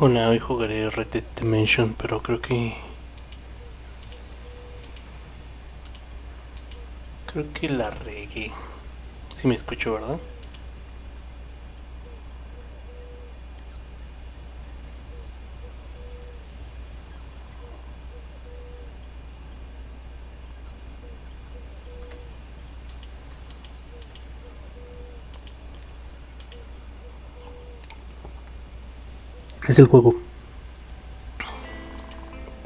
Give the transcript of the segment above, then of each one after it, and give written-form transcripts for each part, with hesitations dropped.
Hola, hoy jugaré Red Dead Redemption, pero creo que la regué. Si me escucho, ¿verdad? Es el juego.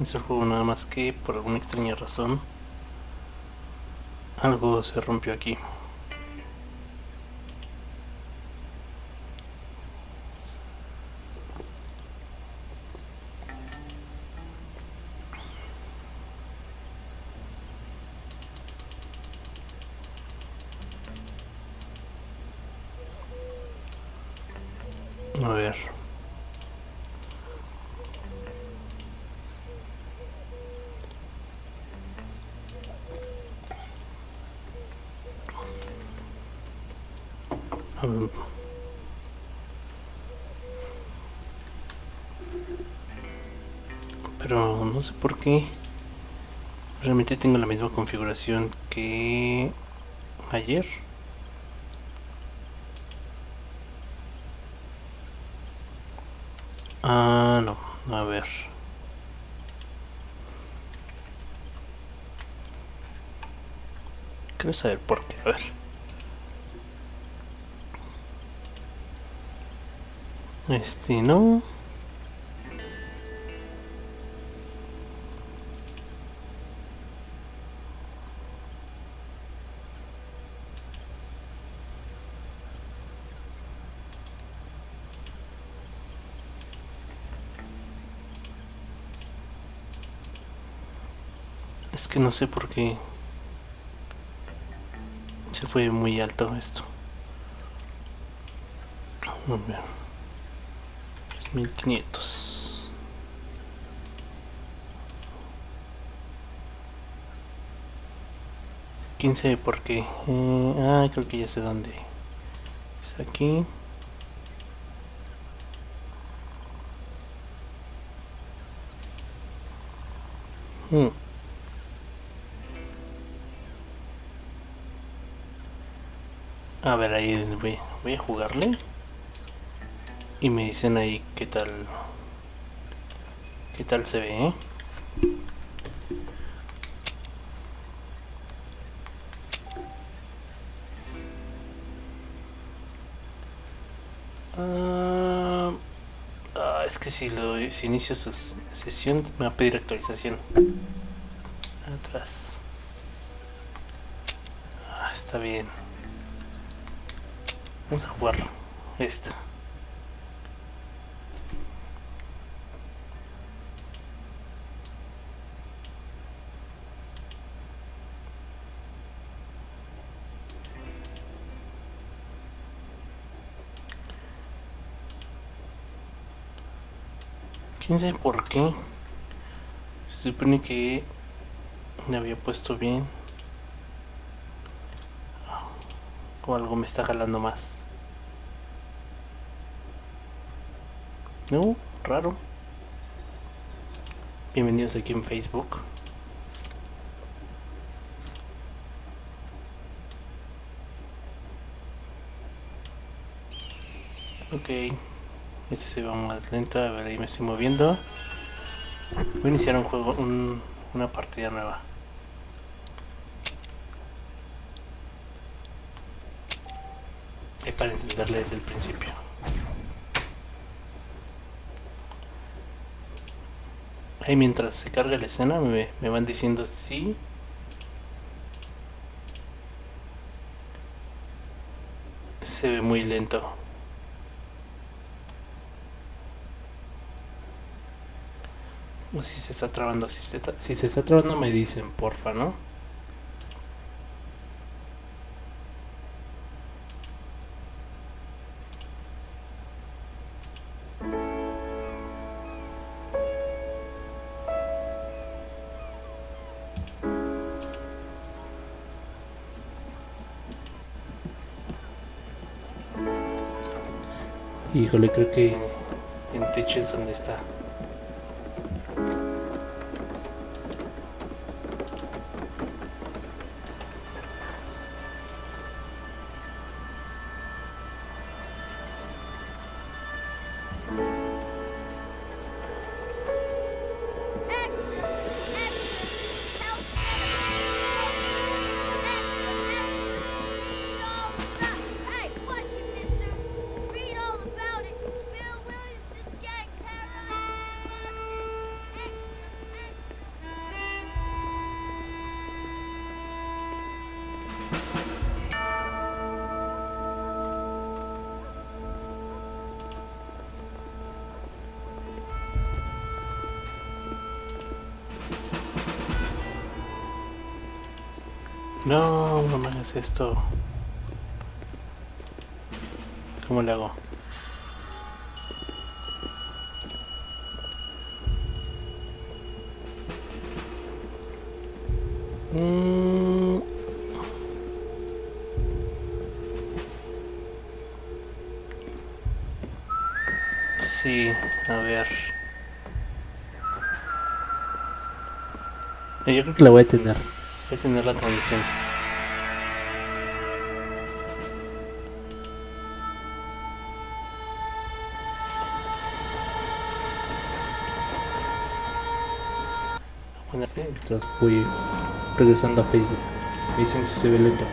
Es el juego, nada más que por alguna extraña razón algo se rompió aquí. A ver. A ver. Pero no sé por qué. Realmente tengo la misma configuración que ayer. Ah, no. A ver. Quiero saber por qué. A ver. No. Es que no sé por qué se fue muy alto esto. A ver. 1500. ¿Quién sabe por qué? Creo que ya sé dónde. Es aquí. Mm. A ver, ahí voy a jugarle. Y me dicen ahí qué tal se ve, ¿eh? Ah, es que si inicio sesión me va a pedir actualización. Atrás. Está bien. Vamos a jugar esta. ¿Quién sabe por qué? Se supone que me había puesto bien. O algo me está jalando más. No, raro. Bienvenidos aquí en Facebook. Ok. Este se va más lento. A ver, ahí me estoy moviendo. Voy a iniciar un juego, una partida nueva. Paréntesis, darle desde el principio. Ahí mientras se carga la escena me van diciendo si se ve muy lento. O si se está trabando. Si se está trabando me dicen, porfa, ¿no? Híjole, creo que en techo es donde está. No, no me hagas esto. ¿Cómo le hago? Sí, a ver. Yo creo que la voy a tener. Voy a tener la transmisión. Bueno, sí, entonces voy regresando a Facebook. Me dicen si se ve lento.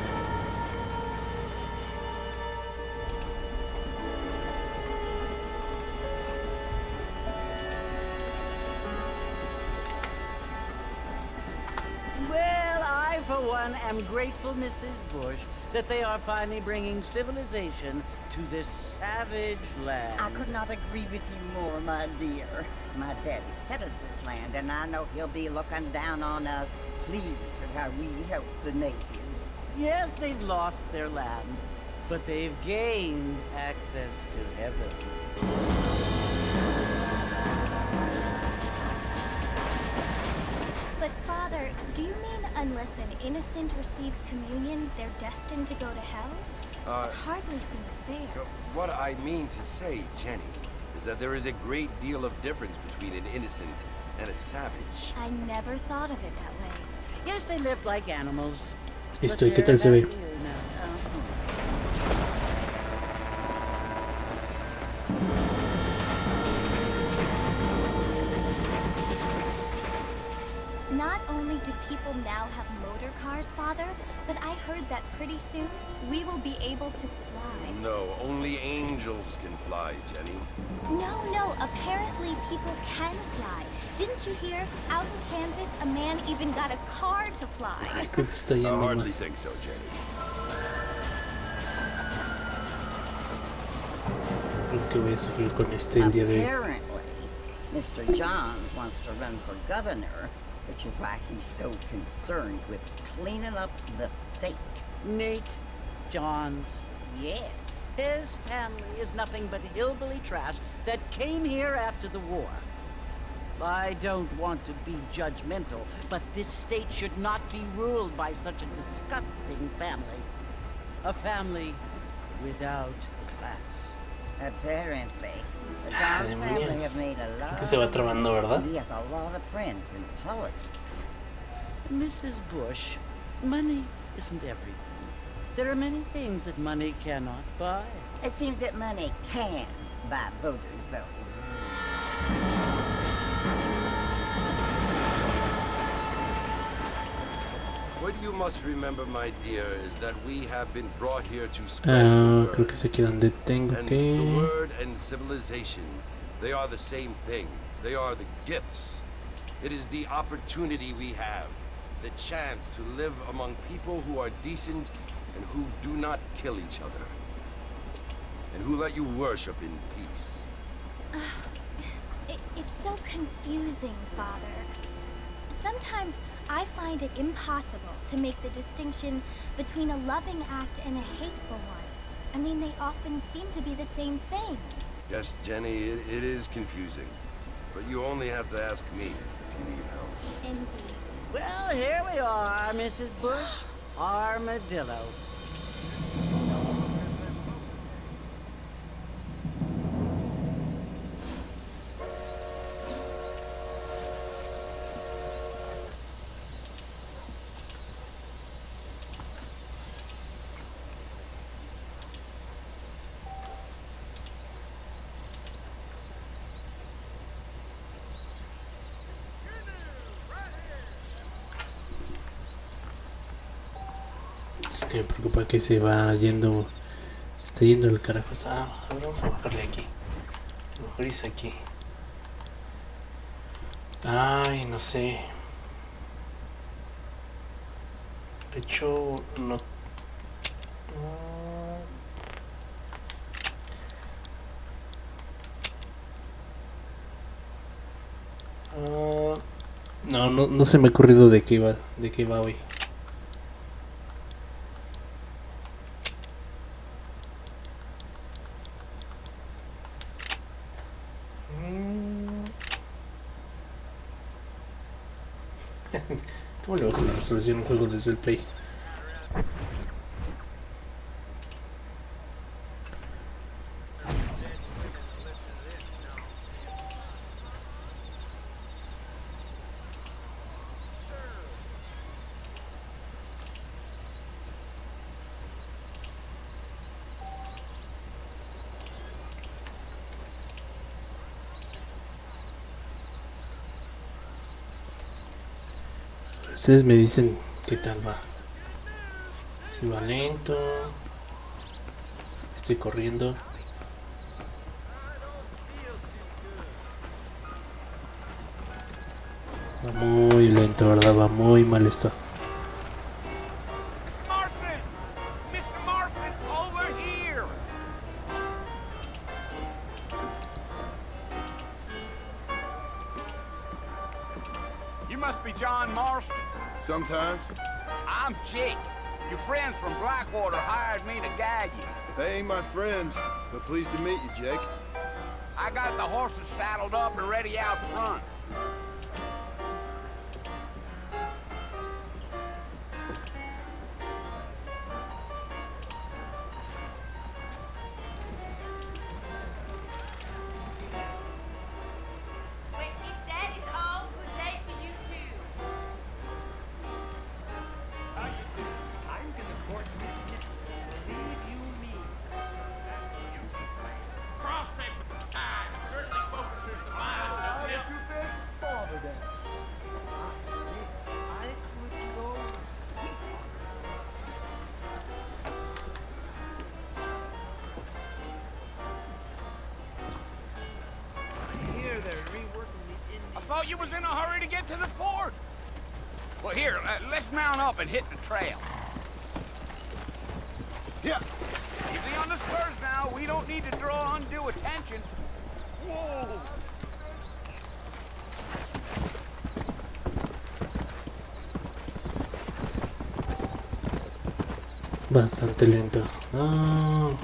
I'm grateful, Mrs. Bush, that they are finally bringing civilization to this savage land. I could not agree with you more, my dear. My daddy settled this land, and I know he'll be looking down on us, pleased at how we help the natives. Yes, they've lost their land, but they've gained access to heaven. But Father, do you mean unless an innocent receives communion, they're destined to go to hell? It hardly seems fair. What I mean to say, Jenny, is that there is a great deal of difference between an innocent and a savage. I never thought of it that way. Yes, they lived like animals. Listo, ¿y qué tal se ve? Not only do people now have motor cars, Father, but I heard that pretty soon we will be able to fly. No, only angels can fly, Jenny. No, apparently people can fly. Didn't you hear? Out in Kansas, a man even got a car to fly. Creo que está I yendo hardly más. think so, Jenny. Creo que voy a sufrir con este el día de hoy. Apparently, Mr. Johns wants to run for governor, which is why he's so concerned with cleaning up the state. Nate Johns. Yes. His family is nothing but hillbilly trash that came here after the war. I don't want to be judgmental, but this state should not be ruled by such a disgusting family. A family without class. Apparently, the Johns family have made a lot Creo que se va trabando, ¿verdad? He has a lot of friends in politics. Mrs. Bush, money isn't everything. There are many things that money cannot buy. It seems that money can buy voters, though. What you must remember, my dear, is that we have been brought here to spread the Creo que es aquí donde tengo and the que... word and civilization, they are the same thing. They are the gifts. It is the opportunity we have, the chance to live among people who are decent and who do not kill each other, and who let you worship in peace. It's so confusing, Father. Sometimes I find it impossible to make the distinction between a loving act and a hateful one. I mean, they often seem to be the same thing. Yes, Jenny, it is confusing. But you only have to ask me if you need help. Indeed. Well, here we are, Mrs. Bush. Armadillo. Es que me preocupa que se va yendo. Se está yendo el carajo. A ver, vamos a bajarle aquí. A lo mejor es aquí. Ay, no sé. De hecho, no. No se me ha ocurrido de qué va hoy. ¿Cómo le bajo la resolución a un juego desde el Play? Ustedes me dicen qué tal va. Si va lento. Estoy corriendo. Va muy lento, ¿verdad? Va muy mal esto. You must be John Marston. Sometimes. I'm Jake. Your friends from Blackwater hired me to gag you. They ain't my friends, but pleased to meet you, Jake. I got the horses saddled up and ready out front. I thought you was in a hurry to get to the fort. Well, here, let's mount up and hit the trail. Yeah. Easy on the spurs now. We don't need to draw undue attention. Whoa. Bastante lento. No.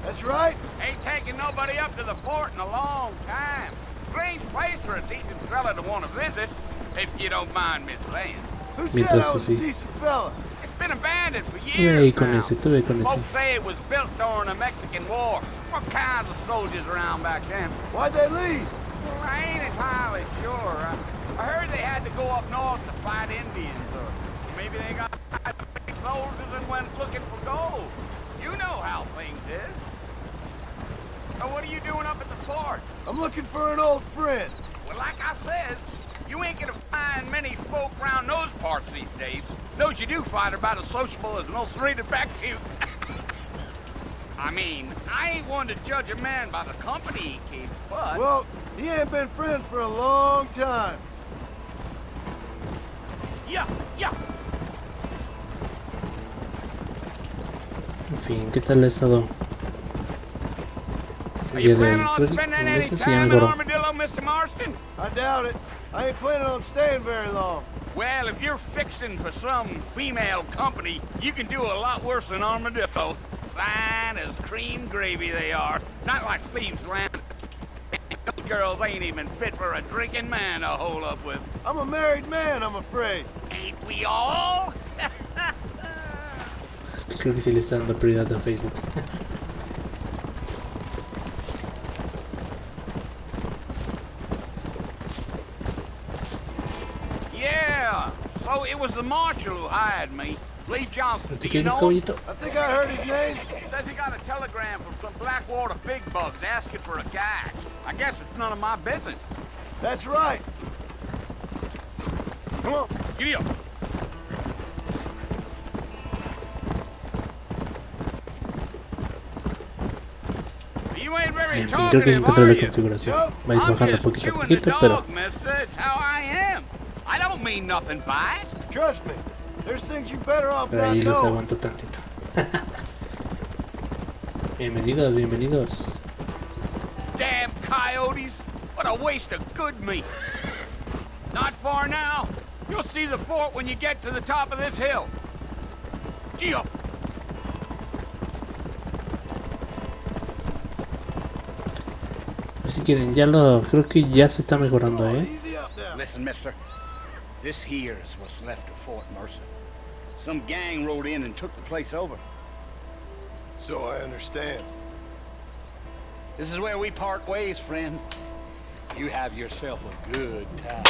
That's right. Ain't taking nobody up to the fort in a long time. Strange place for a decent fella to want to visit, if you don't mind me saying. Who said I was a decent fella? It's been abandoned for years now. Tuve con ese. Folks say it was built during the Mexican War. What kinds of soldiers around back then? Why'd they leave? Well, I ain't entirely sure. I heard they had to go up north to fight Indians, or maybe they got soldiers and went looking for gold. You know how things is. So what are you doing up at the fort? I'm looking for an old friend. Well, like I said, you ain't gonna find many folk around those parts these days. Those you do find are about as sociable as an old serrated back tooth. I mean, I ain't one to judge a man by the company he keeps, but... Well, he ain't been friends for a long time. Yeah. En fin, ¿qué tal ha estado? Are you El día de planning hoy. on Creo que spending en any ese sí ya time in mejoró. Armadillo, Mr. Marston? I doubt it. I ain't planning on staying very long. Well, if you're fixing for some female company, you can do a lot worse than Armadillo. Fine as cream gravy they are. Not like Thieves' Land. Those girls ain't even fit for a drinking man to hole up with. I'm a married man, I'm afraid. Ain't we all? Creo que sí le está dando prioridad en Facebook. Yeah. So it was the marshal who hired me. Lee Johnson. ¿Te Do you quieres, know him? caballito? I think I heard his name. Says he got a telegram from some Blackwater big bugs asking for a guy. I guess it's none of my business. That's right. Come on. Giddy up. You ain't very En fin, creo que talkative, encontré are la you? configuración. Va a ir I'm bajando just poquito a chewing the poquito, pero dog, mister. That's how I am. I don't mean nothing by it. Trust me. There's things you better off por not ahí les knowing. aguanto tantito. Bienvenidos, bienvenidos. Damn coyotes. What a waste of good meat. Not far now. You'll see the fort when you get to the top of this hill. Gee up. Pues si quieren, ya lo creo que ya se está mejorando, Easy up now. Listen, mister. This here is what's left of Fort Mercer. Some gang rode in and took the place over. So I understand. This is where we part ways, friend. You have yourself a good time.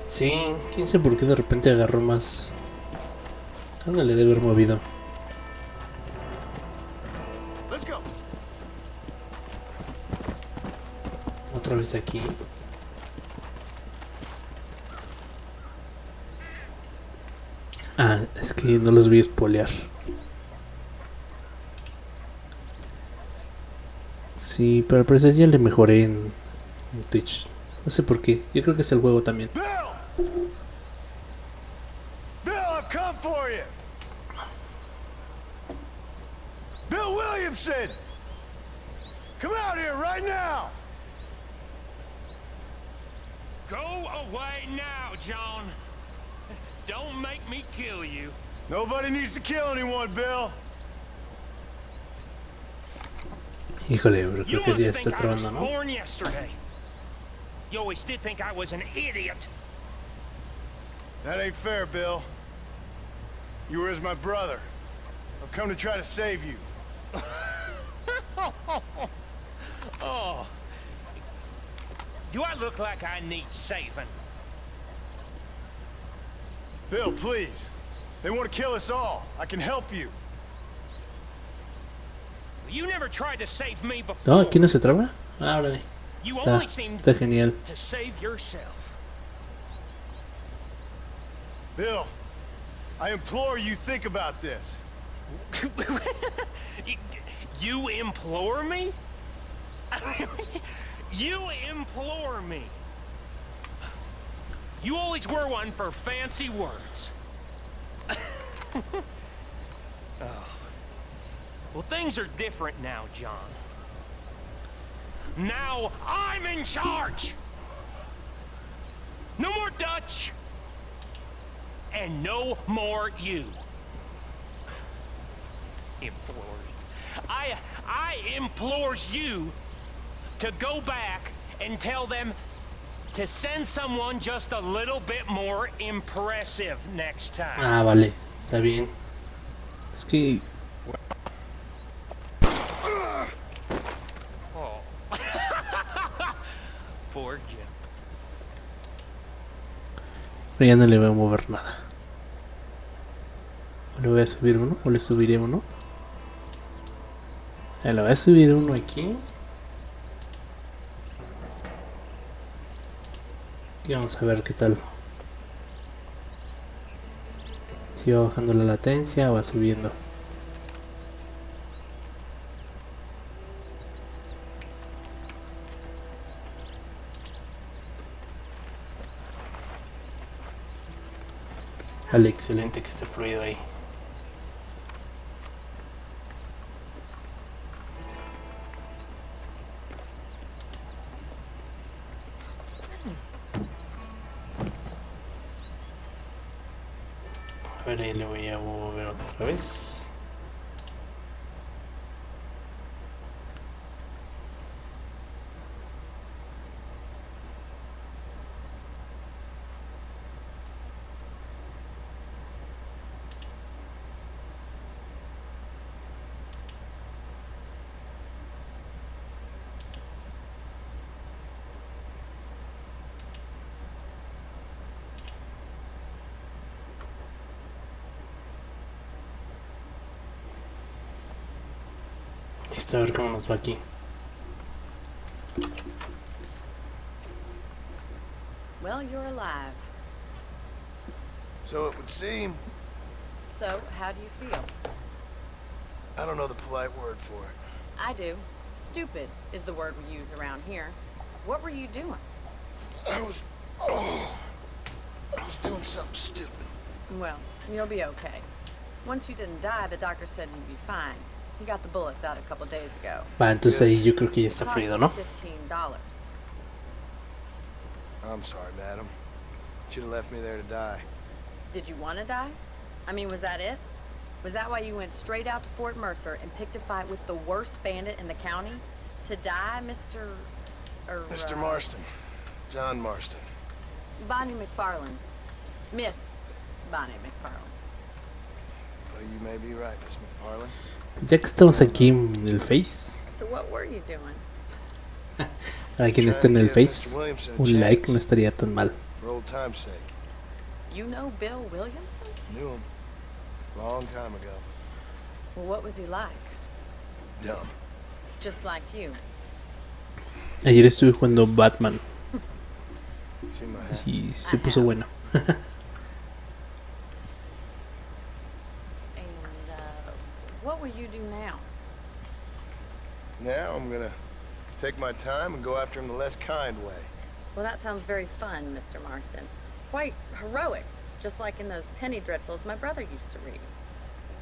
Sí, quién sabe por qué de repente agarró más. Algo le debe haber movido. Let's go. Otra vez aquí. Ah, es que no los voy a spoilear. Sí, pero al parecer ya le mejoré en Twitch. No sé por qué. Yo creo que es el juego también. Bill! Bill, I've come for you. Bill Williamson! Come out here right now! Go away now, John. Don't make me kill you. Nobody needs to kill anyone, Bill. Híjole, pero You creo que ya must está think I was trabando, ¿no? born yesterday. You always did think I was an idiot. That ain't fair, Bill. You were as my brother. I've come to try to save you. Oh. Do I look like I need saving? Bill, please. They want to kill us all. I can help you. You never tried to save me before. No, aquí no se traba. Ah, órale. You Está, only seem está genial. to save yourself. Bill, I implore you think about this. You implore me? You implore me. You always were one for fancy words. Oh. Well, things are different now, John. Now I'm in charge. No more Dutch. And no more you. Implores. I implores you to go back and tell them to send someone just a little bit more impressive next time. Ah, vale, está bien. Es que Oh. Poor kid. pero ya no le voy a mover nada. O le voy a subir uno, o le subiré uno. Le voy a subir uno aquí. Y vamos a ver qué tal. Si va bajando la latencia o va subiendo. Vale, excelente que esté fluido ahí. A ver, ahí le voy a mover otra vez. Listo, a ver cómo nos va aquí. Well, you're alive. So it would seem. So, how do you feel? I don't know the polite word for it. I do. Stupid is the word we use around here. What were you doing? I was doing something stupid. Well, you'll be okay. Once you didn't die, the doctor said you'd be fine. He got the bullets out a couple days ago. Va, entonces ahí yo creo que ya está Cost fluido, you ¿no? $15. I'm sorry, madam. Should have left me there to die. Did you want to die? I mean, was that it? Was that why you went straight out to Fort Mercer and picked a fight with the worst bandit in the county? To die, Mr. Mr. Marston. John Marston. Bonnie McFarland. Miss Bonnie McFarland. Well, you may be right, Miss McFarland. Pues ya que estamos aquí en el Face, So what were you doing? para quien esté en el Face, un like no estaría tan mal. For old time's sake. You know Bill Williamson? Knew him. Long time ago. Well, what was he like? Dumb. Just like you. Ayer estuve jugando Batman See my hat? y se puso bueno. And, what will you do now? Now I'm gonna take my time and go after him the less kind way. Well, that sounds very fun, Mr. Marston. Quite heroic, just like in those penny dreadfuls my brother used to read.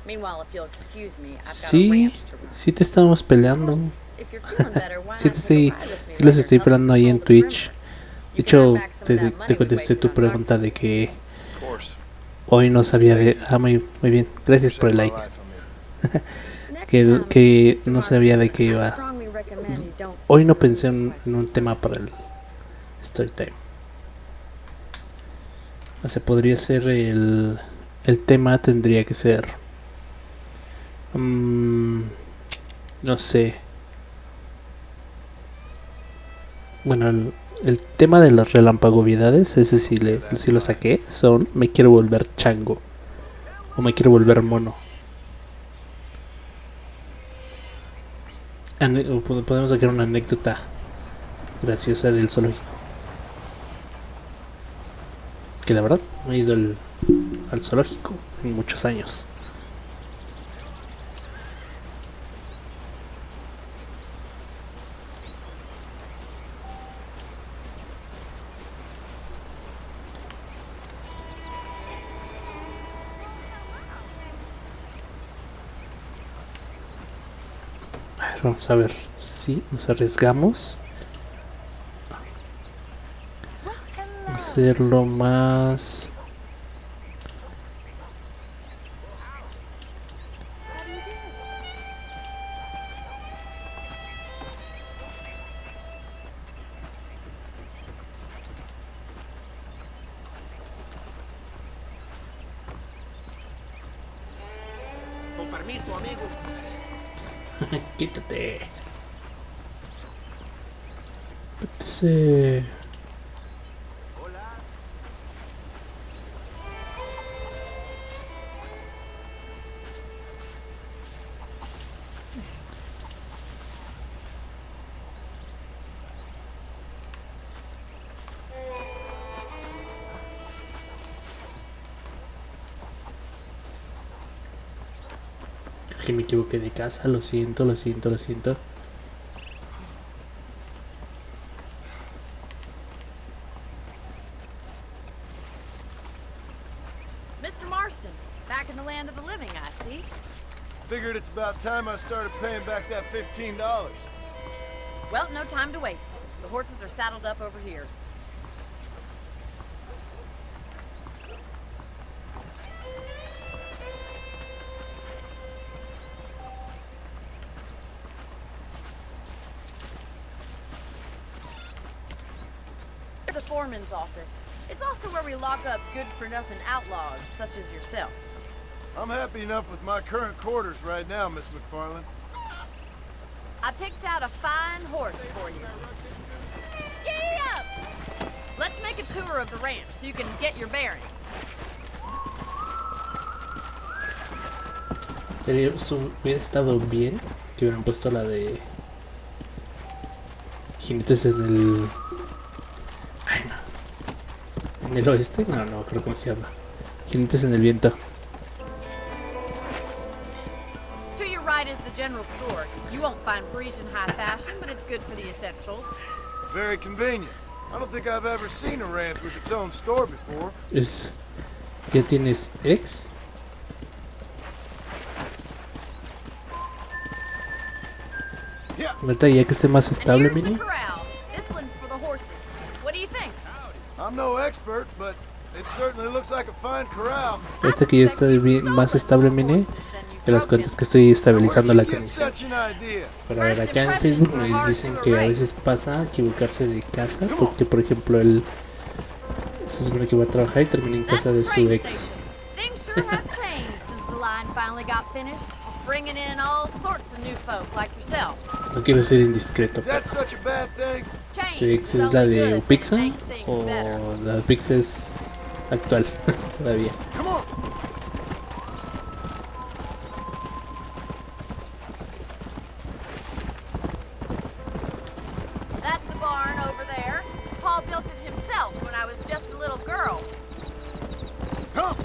Meanwhile, if you'll excuse me, I've got a Sí, ranch to run. sí te estábamos peleando. If you're feeling better, why Sí, not take a ride with me sí los later estoy and help peleando ahí en control the Twitch. perimeter? De You can earn hecho, back some of that money te we contesté wasted tu on pregunta de Dark. que Of course. hoy no sabía de... Ah, muy bien, gracias por el Saved my like. life, I'm in. Next Que time, Mr. no sabía de Marston, qué I iba. strongly recommend you don't Hoy no pensé en un tema para el story time. O sea, podría ser el tema tendría que ser no sé. Bueno, el tema de las relampagovidades, ese sí lo saqué, son me quiero volver chango o me quiero volver mono. Podemos sacar una anécdota graciosa del zoológico. Que la verdad no he ido al zoológico en muchos años. A ver, vamos a ver si nos arriesgamos a hacerlo más. Quítate. Quítese. Que me equivoqué de casa, lo siento, lo siento, lo siento. Mr. Marston, back in the land of the living, I see. Figured it's about time I started paying back that $15. Well, no time to waste. The horses are saddled up over here. The foreman's office. It's also where we lock up good-for-nothing outlaws, such as yourself. I'm happy enough with my current quarters right now, Miss McFarland. I picked out a fine horse for you. Giddy up! Let's make a tour of the ranch so you can get your bearings. Hubiera estado bien que hubieran puesto la de jinetes en el... Ay, no. ¿En el oeste? No, no creo cómo se llama. Jinetes en el viento. To your right is the general store. You won't find Parisian high fashion, but it's good for the essentials. Very convenient. I don't think I've ever seen a ranch with its own store before. Es... ¿Ya tienes ex? Ahorita ya que esté más estable, Mini. I'm no expert, but it certainly looks like a fine corral. Ahorita que ya está más estable, Mini, te das cuenta que estoy estabilizando la conexión. Pero a ver, acá en Facebook nos dicen que a veces pasa equivocarse de casa, porque por ejemplo él se supone que va a trabajar y termina en casa de su ex. No quiero ser indiscreto, pero ¿tu ex es la de Pizza o la de Pizza es actual todavía? That's the barn over there. Paul built it himself when I was just a little girl. Come.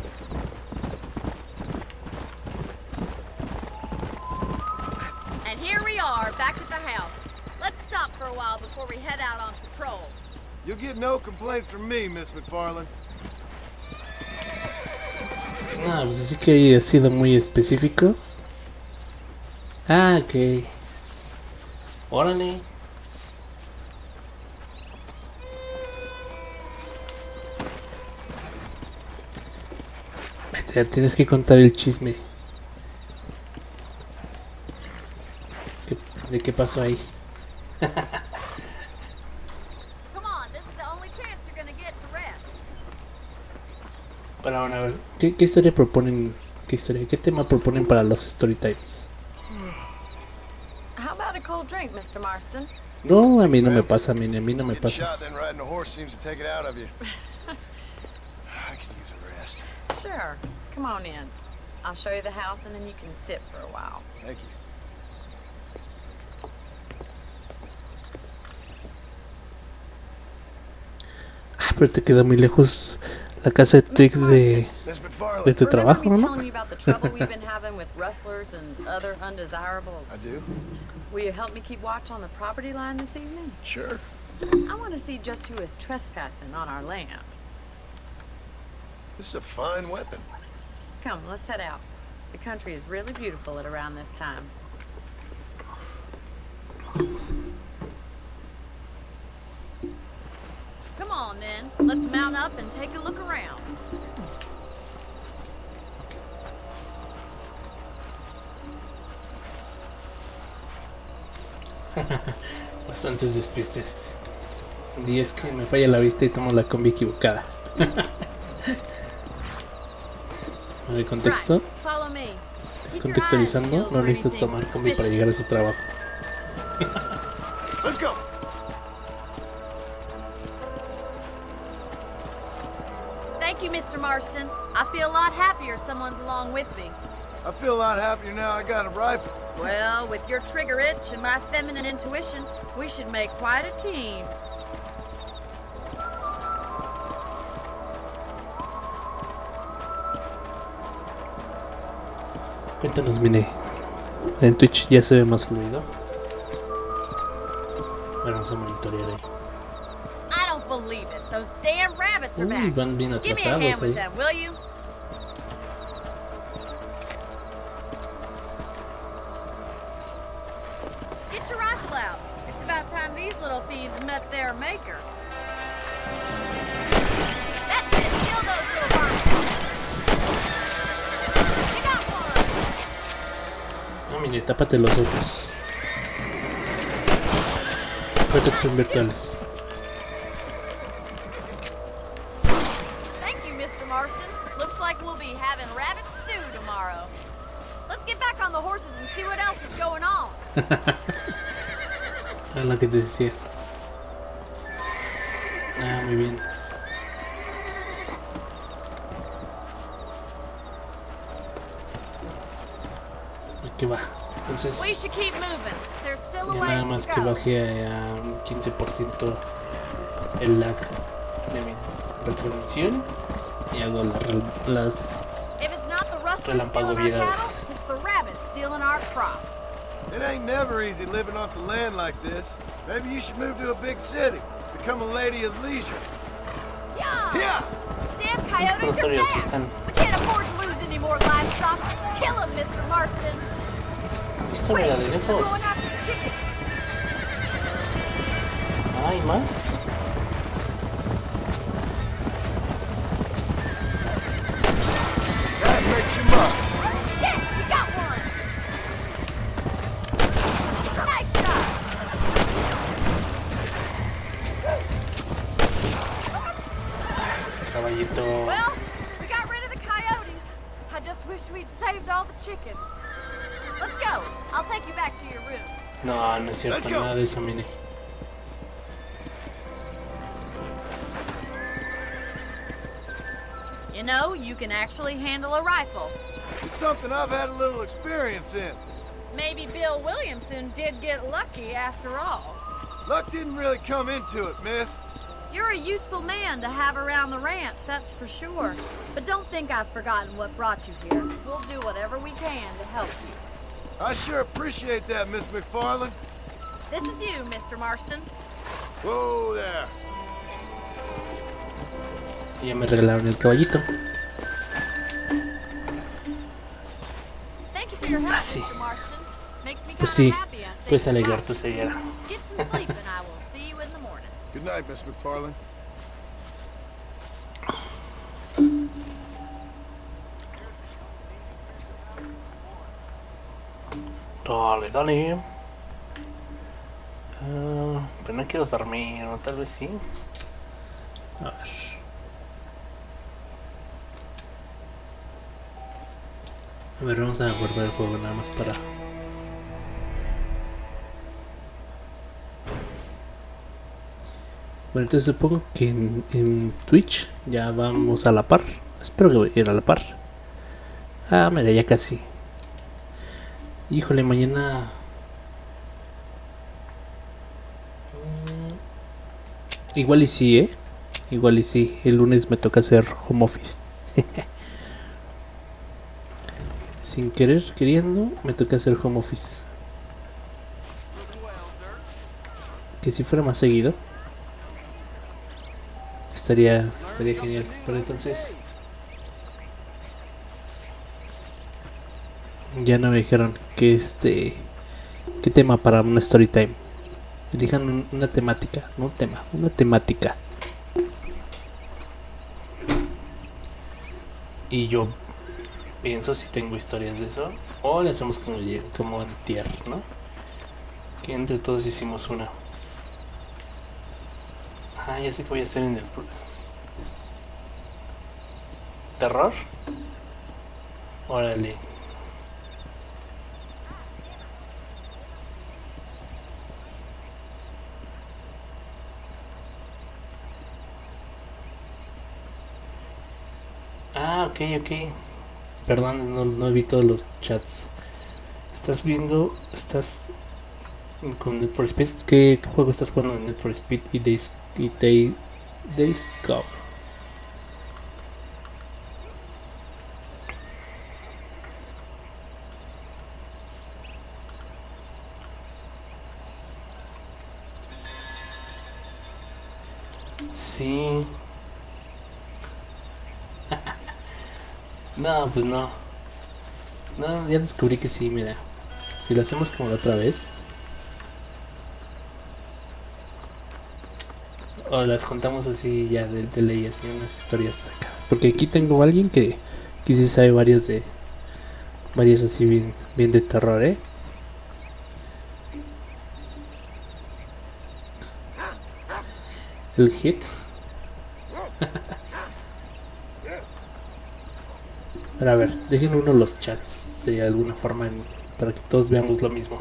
And here we are, back at the house. Let's stop for a while before we head out on patrol. You'll get no complaints from me, Miss McFarland. No, pues así que ha sido muy específico. Ah, ok. Órale. Ya tienes que contar el chisme. ¿De qué pasó ahí? Bueno, a ver, ¿qué historia proponen? ¿Qué tema proponen para los story times? How about a cold drink, Mr. Marston? No, a mí no me pasa, a mí no me pasa. Sure. Come on in. I'll show you the house and then you can sit for a while. Thank you. Ah, pero te queda muy lejos la casa de tu ex de tu trabajo, ¿no? I do. Will you help me keep watch on the property line this evening? Sure. I want to see just who is trespassing on our land. This is a fine weapon. Come, let's head out. The country is really beautiful at around this time. Come on, then. Let's mount up and take a look around. Bastantes despistes. Y es que me falla la vista y tomo la combi equivocada. ¿El contexto? contextualizando, no necesita tomar combi para llegar a su trabajo. Let's go. Thank you, Mr. Marston. I feel a lot happier someone's along with me. I feel a lot happier now I got a rifle. Well, with your trigger itch and my feminine intuition, we should make quite a team. Cuéntanos, Mine. En Twitch ya se ve más fluido. Vamos a monitorear ahí. I don't believe it. Those damn rabbits are back. Van bien Give me a hand atrasados with ahí. them, will you? Get your rifle out. It's about time these little thieves met their maker. That's it. Kill those little vermin. You got one. No, Mine, tápate los ojos. Protección virtuales. Thank you, Mr. Marston. Looks like we'll be having rabbit stew tomorrow. Let's get back on the horses and see what else is going on. Es lo que te decía. Ah, muy bien. Aquí va. We Entonces, should keep moving. There's still a ya way nada más to que go. baje a un 15% el lag de mi retransmisión y hago las If it's not the rustlers relámpago stealing our cattle, viedades. it's the rabbits stealing our crops. It ain't never easy living off the land like this. Maybe you should move to a big city. Become a lady of leisure. Yeah! Yeah! Damn coyotes are Notorios back! están. We can't afford to lose any more livestock. Kill them, Mr. Marston. Esto me la de They're lejos. going after chickens. Hay más. That makes you mud. Yes, we got one! Nice shot! Caballito. Well, we got rid of the coyotes. I just wish we'd saved all the chickens. Let's go. I'll take you back to your room. No, no es cierto, Let's go. nada de eso, Mine. You know, you can actually handle a rifle. It's something I've had a little experience in. Maybe Bill Williamson did get lucky after all. Luck didn't really come into it, miss. You're a useful man to have around the ranch, that's for sure. But don't think I've forgotten what brought you here. We'll do whatever we can to help you. I sure appreciate that, Miss McFarland. This is you, Mr. Marston. Whoa there. Ya me regalaron el caballito. Thank you for your help, Ah, sí. Mr. Marston. Makes me Pues kinda sí, happy I saved puedes your alegrar life. tu ceguera. Get some sleep and I will see you in the morning. Good night, Miss McFarland. Dale, dale. Pero no quiero dormir, o tal vez sí. A ver. A ver, vamos a guardar el juego nada más para... Bueno, entonces supongo que en Twitch ya vamos a la par. Espero que voy a ir a la par. Ah, mira, ya casi. Híjole, mañana... Igual y sí, igual y sí. El lunes me toca hacer home office. Sin querer, queriendo, me toca hacer home office. Que si fuera más seguido estaría genial. Pero entonces ya no me dijeron que qué tema para una story time. Me dijeron una temática, no un tema, una temática. Y yo pienso si tengo historias de eso o le hacemos como antier, ¿no? Que entre todos hicimos una. Ah, ya sé que voy a hacer en el terror. Órale. Ah, ok. Perdón, no vi todos los chats. Estás con Need for Speed. ¿Qué juego estás jugando en Need for Speed y Days Gone? Sí. No, pues no. No, ya descubrí que sí, mira. Si lo hacemos como la otra vez. O las contamos así ya de ley, así unas historias acá. Porque aquí tengo a alguien que sí sabe varias así bien de terror, ¿eh? El hit. Pero a ver, dejen uno los chats de alguna forma para que todos veamos lo mismo.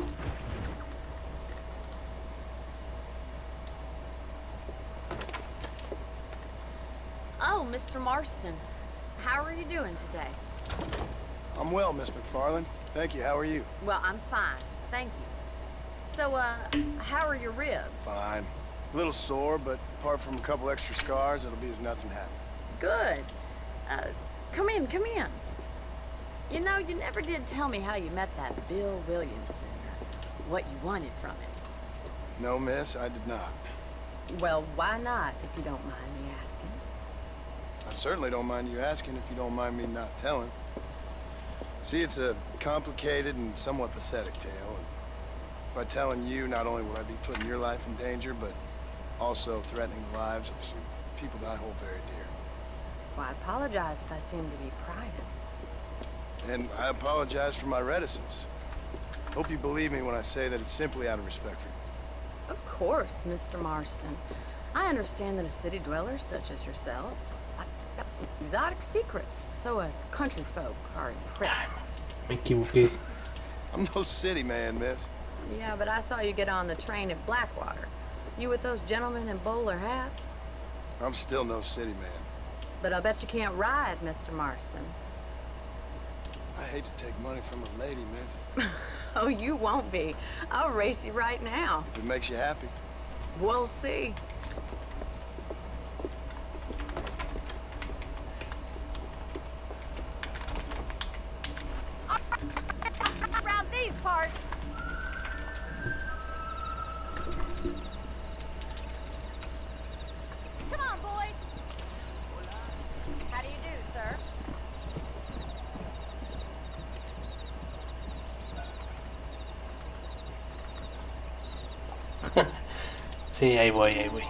Oh, Mr. Marston. How are you doing today? I'm well, Miss McFarland. Thank you. How are you? Well, I'm fine. Thank you. So, how are your ribs? Fine. A little sore, but apart from a couple extra scars, it'll be as nothing happened. Good. Come in. You know, you never did tell me how you met that Bill Williamson, or what you wanted from it. No, miss, I did not. Well, why not, if you don't mind me asking? I certainly don't mind you asking if you don't mind me not telling. See, it's a complicated and somewhat pathetic tale. And by telling you, not only will I be putting your life in danger, but also threatening the lives of some people that I hold very dear. Well, I apologize if I seem to be prying. And I apologize for my reticence. Hope you believe me when I say that it's simply out of respect for you. Of course, Mr. Marston. I understand that a city dweller such as yourself like to have some exotic secrets, so us country folk are impressed. Me equivoqué. I'm no city man, miss. Yeah, but I saw you get on the train at Blackwater. You with those gentlemen in bowler hats? I'm still no city man. But I bet you can't ride, Mr. Marston. I hate to take money from a lady, miss. Oh, you won't be. I'll race you right now. If it makes you happy. We'll see. Around these parts. Come on, boys. How do you do, sir? Sí, ahí voy.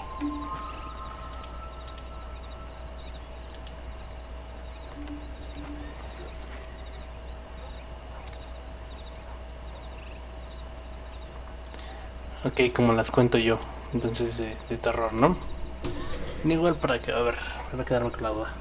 Ok, como las cuento yo. Entonces de terror, ¿no? Igual para que, a ver, para quedarme con la duda.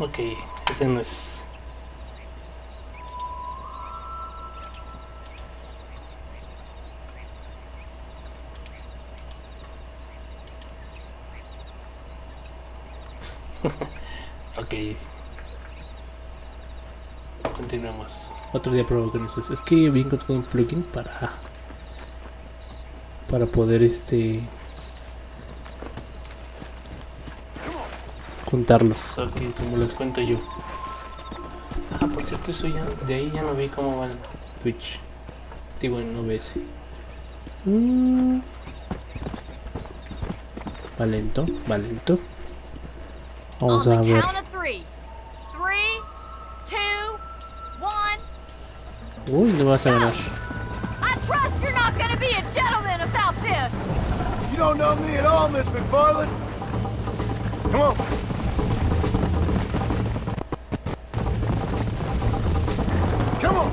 Ok, ese no es. Ok. Continuemos. Otro día pruebo con eso. Es que vi encontrado un plugin para poder juntarlos. Ok, como les cuento yo. Ah, por cierto, eso ya, de ahí ya no vi cómo va en Twitch. Digo, en OBS. Va lento. Vamos a ver. Uy, no vas a ganar. You don't know me at all, Miss McFarland. Come on. Come on.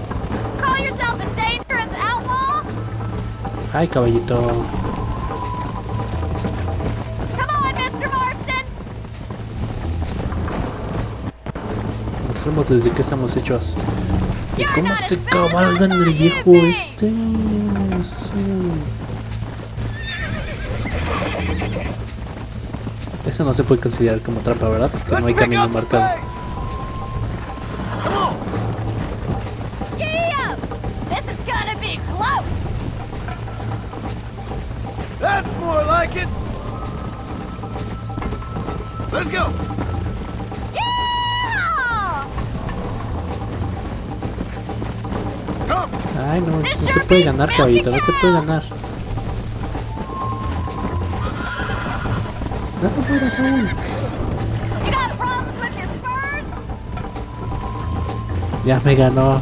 Call yourself a dangerous outlaw? Ay, caballito. Come on, Mr. Marston. Mostremos desde qué estamos hechos. ¿Y cómo se cabalga en el viejo oeste? Sí. Eso no se puede considerar como trampa, ¿verdad? Porque no hay camino marcado. That's more like it. Let's go. Ay, no, no te puede ganar, caballito, no te puede ganar. No te puedes aún. Ya me ganó.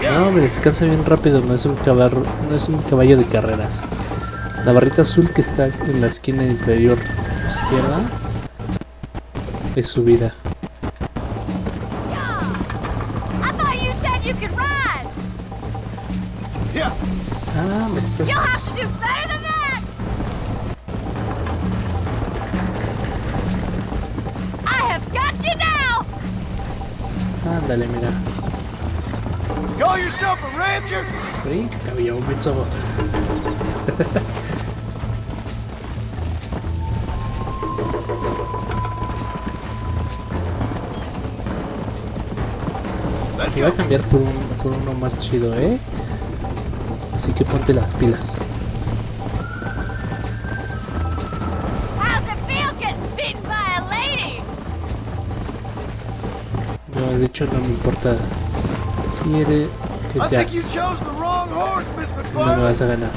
No, hombre, se cansa bien rápido, no es un caballo de carreras. La barrita azul que está en la esquina inferior izquierda es su vida. Ah, me estás... Ándale, mira. Call yourself a rancher? Brinca, cabello, menso. Me voy a cambiar por uno más chido, ¿eh? Así que ponte las pilas. No, de hecho no me importa si eres que seas. No me vas a ganar.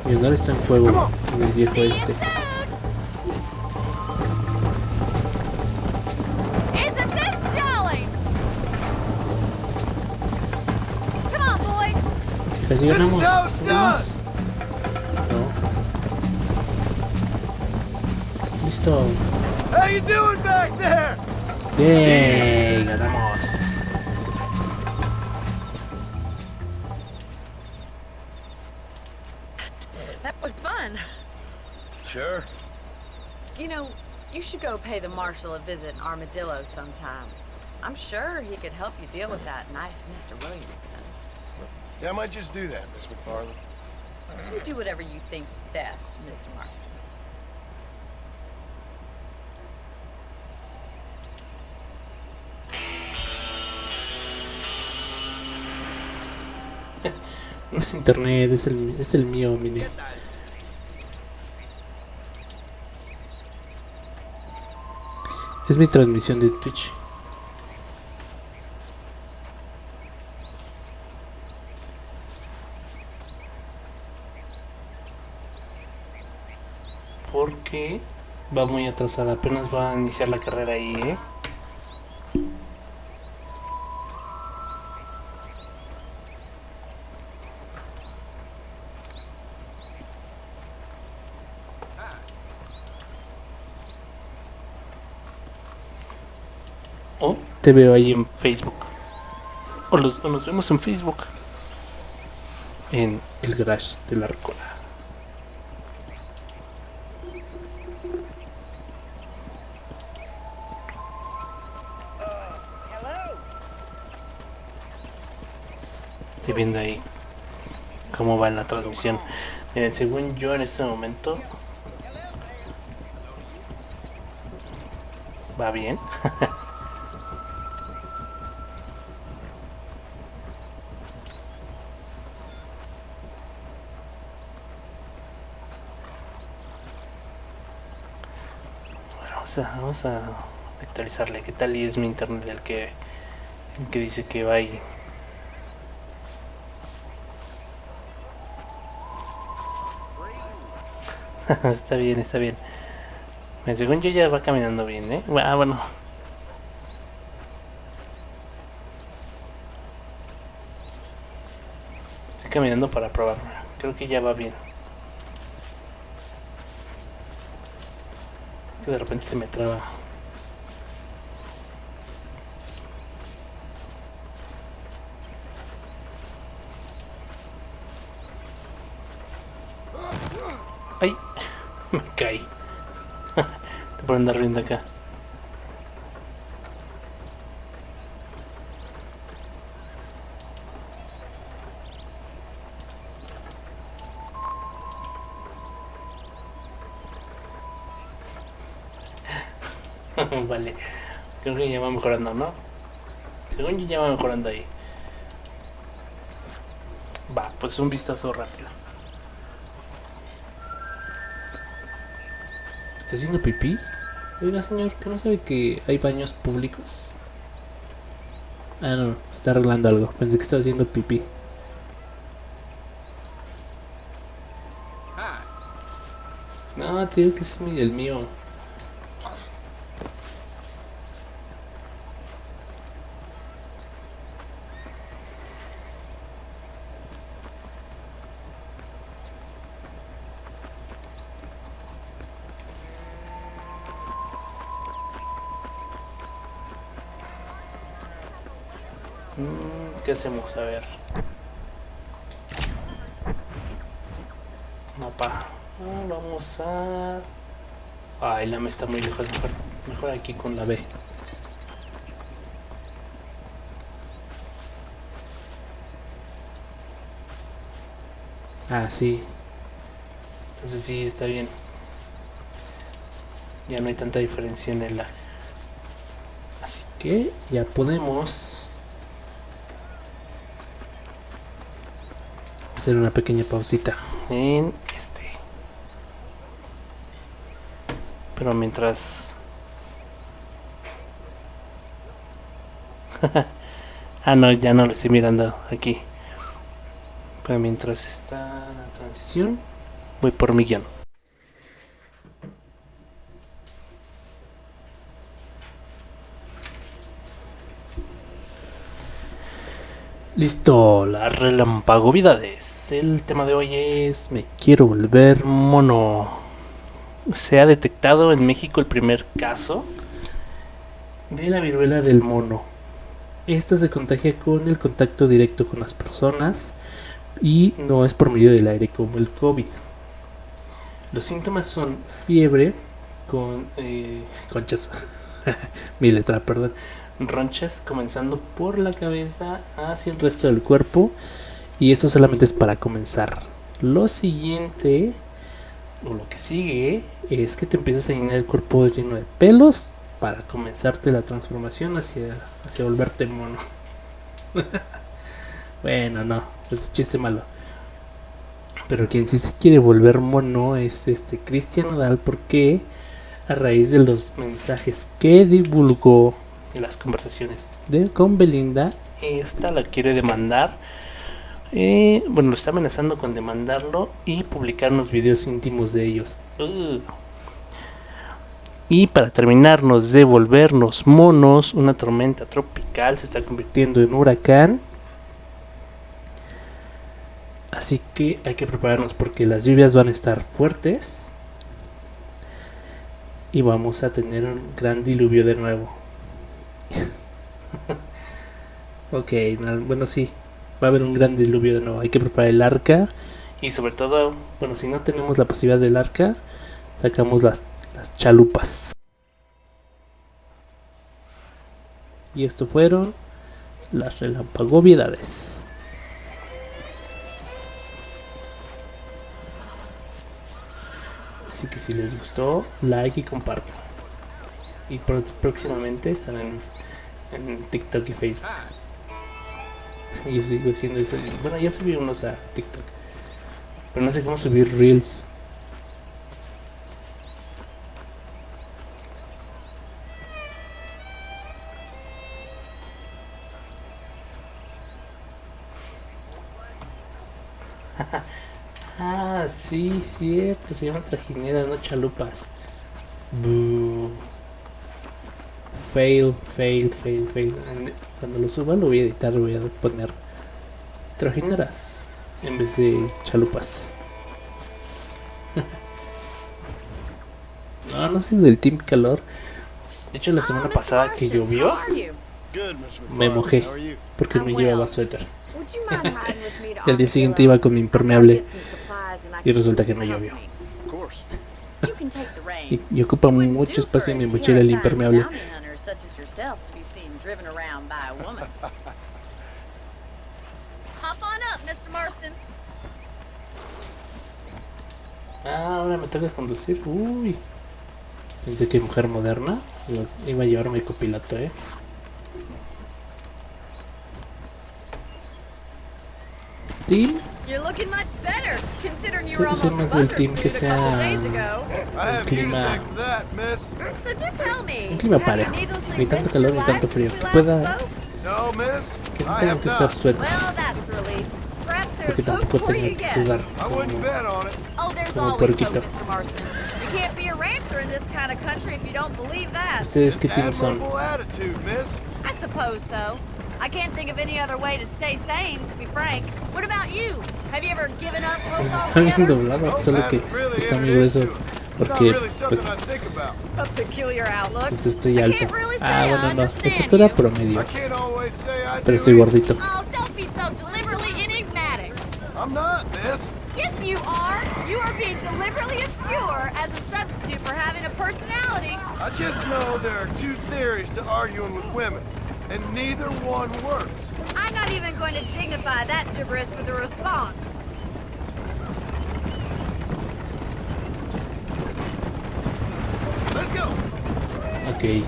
Mi honor está en juego en el viejo oeste. Casi ganamos. Más. No. Listo. Bien, ganamos. That was fun. Sure. You know, you should go pay the marshal a visit in Armadillo sometime. I'm sure he could help you deal with that nice Mr. Williamson. Yeah, I might just do that, Miss McFarland. You do whatever you think's best, Mr. Marston. No es internet, es el mío, mire. Es mi transmisión de Twitch. Porque va muy atrasada, apenas va a iniciar la carrera ahí, ¿eh? O te veo ahí en Facebook. O nos vemos en Facebook. En el garage de la Rocola. Estoy viendo ahí cómo va en la transmisión. Miren, según yo en este momento va bien. Vamos a actualizarle. ¿Qué tal? Y es mi internet el que dice que va ahí. Está bien, está bien. Según yo ya va caminando bien, ¿eh? Ah, bueno. Estoy caminando para probarlo. Creo que ya va bien. Que de repente se me traba. ¡Ay! Me caí. Por andar riendo acá. Vale. Creo que ya va mejorando, ¿no? Según yo ya va mejorando ahí. Va, pues un vistazo rápido. ¿Está haciendo pipí? Oiga, señor, ¿que no sabe que hay baños públicos? Ah, no, está arreglando algo. Pensé que estaba haciendo pipí. No, te digo que es el mío. ¿Qué hacemos? A ver. Mapa. Vamos a... Ay, la M está muy lejos. Mejor aquí con la B. Ah, sí. Entonces sí, está bien. Ya no hay tanta diferencia en el A. Así que ya podemos hacer una pequeña pausita en este. Pero mientras... ah, no, ya no lo estoy mirando aquí. Pero mientras está la transición, voy por mi guión. Listo, las relampagovidades. El tema de hoy es me quiero volver mono. Se ha detectado en México el primer caso de la viruela del mono. Esta se contagia con el contacto directo con las personas y no es por medio del aire como el COVID. Los síntomas son fiebre con conchas, mi letra, perdón, ronchas comenzando por la cabeza hacia el resto del cuerpo, y esto solamente es para comenzar. Lo siguiente o lo que sigue es que te empiezas a llenar el cuerpo lleno de pelos para comenzarte la transformación hacia volverte mono. Bueno, no, es un chiste malo. Pero quien sí se quiere volver mono es Cristian Nodal, porque a raíz de los mensajes que divulgó en las conversaciones con Belinda, esta la quiere demandar. Bueno, lo está amenazando con demandarlo y publicar unos videos íntimos de ellos. Y para terminarnos de volvernos monos, una tormenta tropical se está convirtiendo en huracán. Así que hay que prepararnos porque las lluvias van a estar fuertes. Y vamos a tener un gran diluvio de nuevo. Ok, bueno, sí. Va a haber un gran diluvio de nuevo. Hay que preparar el arca. Y sobre todo, bueno, si no tenemos la posibilidad del arca, sacamos las chalupas. Y esto fueron las relampagovidades. Así que si les gustó, like y compartan. Y próximamente estarán en TikTok y Facebook. Y yo sigo haciendo eso. Bueno, ya subí unos a TikTok, pero no sé cómo subir reels. Ah, sí, cierto. Se llaman trajineras, no chalupas. Boo. Fail. Cuando lo suba lo voy a editar, voy a poner trajineras en vez de chalupas. No soy del team calor. De hecho, la semana pasada que llovió, me mojé porque no llevaba suéter. Y al día siguiente iba con mi impermeable y resulta que no llovió. y ocupa mucho espacio en mi mochila el impermeable. Ah, ahora me toca conducir. Uy. Pensé que mujer moderna iba a llevar mi copiloto, Team. Soy más del team que sea un clima parejo, ni tanto calor ni tanto frío, que no tenga que usar suéter, porque tampoco tenga que sudar como puerquito. ¿Ustedes qué team son? I can't think of any other way to stay sane, to be frank. What about you? Have you ever given up hope Está bien doblado, solo que está muy grueso porque pues estoy alto. Ah, bueno, no, estatura promedio, pero estoy gordito. Oh, don't be so deliberately enigmatic. I'm not, miss. Yes, you are. You are being deliberately obscure as a substitute for having a personality. I just know there are two theories to arguing with women, and neither one works. I'm not even going to dignify that gibberish with a response. Let's go. Okay.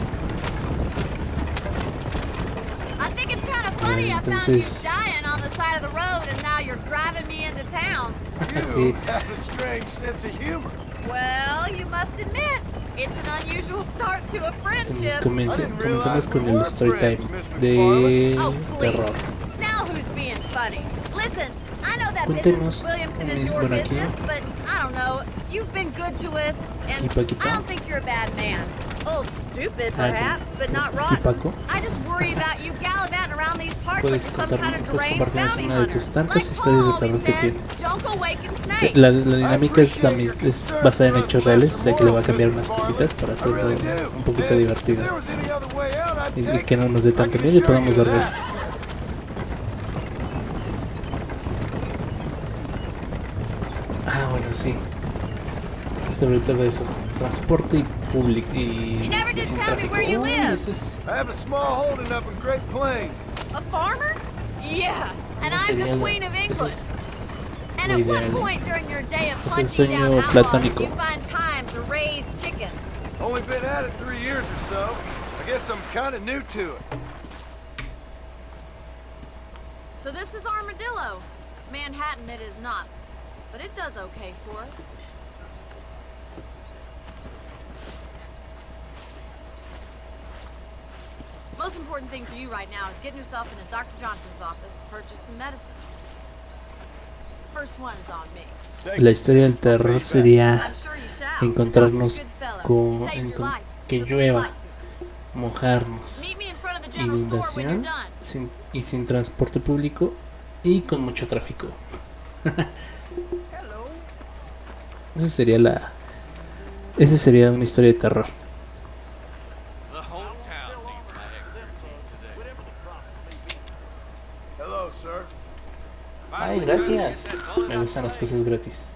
I think it's kind of funny I found you dying on the side of the road and now you're driving me into town. You have a strange sense of humor. Well, you must admit, it's an unusual start to a friendship. Entonces comenzamos con el story time de terror. Now who's being funny? Listen, I know that Cuéntenos, Mrs. Williamson is your business, but I don't know. You've been good to us, and I don't think you're a bad man. A little stupid, perhaps, but not rotten. I just worry about you gallivanting around these parts like some kind of deranged bounty una de tus tantas historias de terror que tienes. Don't go waking snakes. La dinámica es la misma, es basada en hechos reales, o sea que le voy a cambiar unas cositas para hacerlo un poquito divertido y que no nos dé tanto miedo y podamos dormir. Ah, bueno, sí. Sobre todo eso, transporte y público y sin tráfico. I have a small holding up in Great Plains. A farmer? Yeah, and I'm the Queen of England. And at what point during your day of punching down outlaws do you find time to raise chickens? Only been at it 3 years or so. I guess I'm kind of new to it. So this is Armadillo. Manhattan it is not, but it does okay for us. Most important thing for you right now is getting yourself into Dr. Johnson's office to purchase some medicine. First one's on me. La historia del terror sería encontrarnos con que llueva, mojarnos, inundación sin transporte público y con mucho tráfico. Esa sería una historia de terror. Ay, gracias. Me gustan las cosas gratis.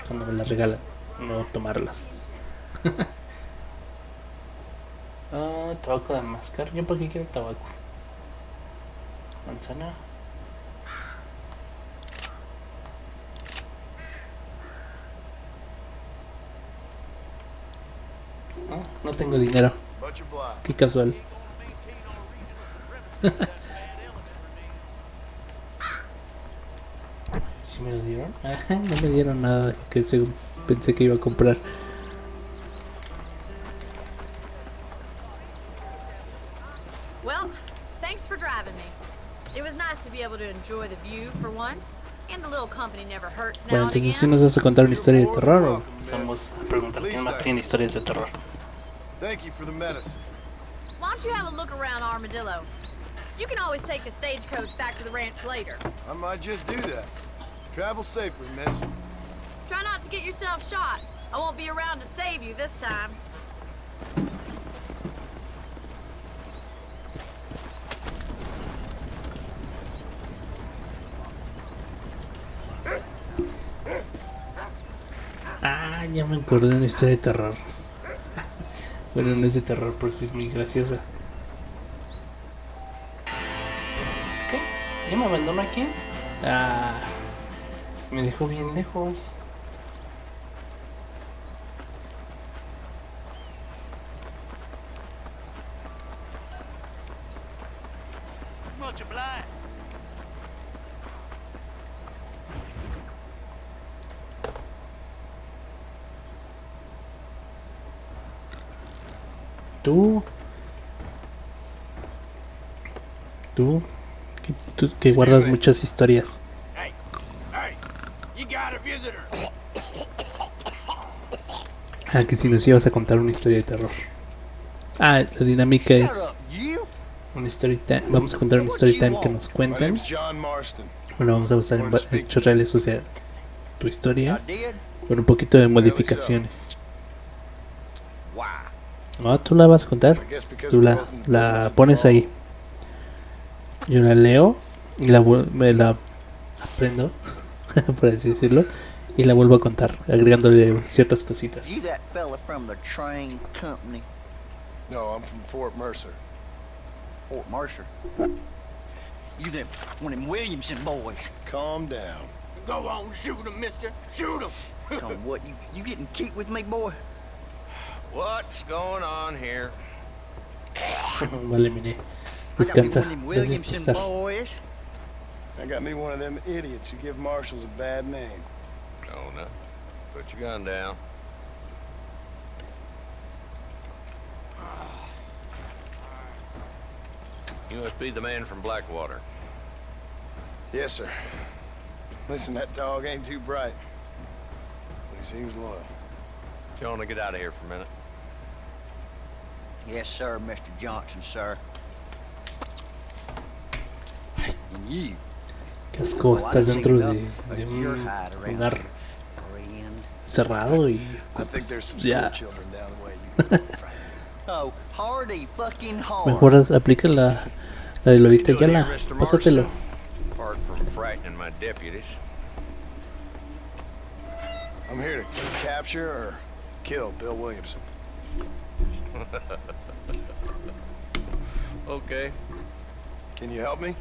Cuando me las regalan, no tomarlas. Tabaco de mascar. ¿Yo para qué quiero tabaco? Manzana. No tengo dinero. Qué casual. ¿Sí me lo dieron? No me dieron nada que pensé que iba a comprar. Well, thanks for driving me. It was nice to be able to enjoy the view for once. And a little company never hurts now Bueno, and entonces sí again. nos vamos a contar una historia de terror o empezamos a preguntar quién más tiene historias de terror. Thank you for the medicine. Why don't you have a look around Armadillo? You can always take a stagecoach back to the ranch later. I might just do that. Travel safely, miss. Try not to get yourself shot. I won't be around to save you this time. Ah, ya me acordé de una historia de terror. Bueno, no es de terror, pero sí es muy graciosa. ¿Qué? ¿Ya me abandonó aquí? Ah, me dejó bien lejos. Much obliged. Tú que guardas muchas historias. Hey, you got a visitor. Ah, que si nos ibas a contar una historia de terror. Ah, la dinámica es una story time. Vamos a contar una story time que nos cuenten. Bueno, vamos a basar en hechos reales, o sea, tu historia, con un poquito de modificaciones. No, tú la vas a contar. Tú la pones ahí. Yo la leo y me la aprendo, por así decirlo, y la vuelvo a contar, agregándole ciertas cositas. You that fella from the train company? No, I'm from Fort Mercer. Fort Mercer? You them one of them Williamson boys? Calm down. Go on, shoot him, mister. Shoot him. Come, what, you getting cute with me, boy? What's going on here? Vale, mire. I got me Descansa. one of them Gracias por Williamson estar. boys. I got me one of them idiots who give marshals a bad name. No, no. Put your gun down. You must be the man from Blackwater. Yes, sir. Listen, that dog ain't too bright. But he seems loyal. You want to get out of here for a minute? Yes, sir, Mr. Johnson, sir. And you, Qué asco, estás dentro de un lugar cerrado y I think there's some ya. school children down the way you can find. oh, hardy fucking hard. Mejor aplica la de Lolita Yala. Pásatelo. Apart from frightening my deputies. I'm here to capture or kill Bill Williamson. Okay. Can you help me?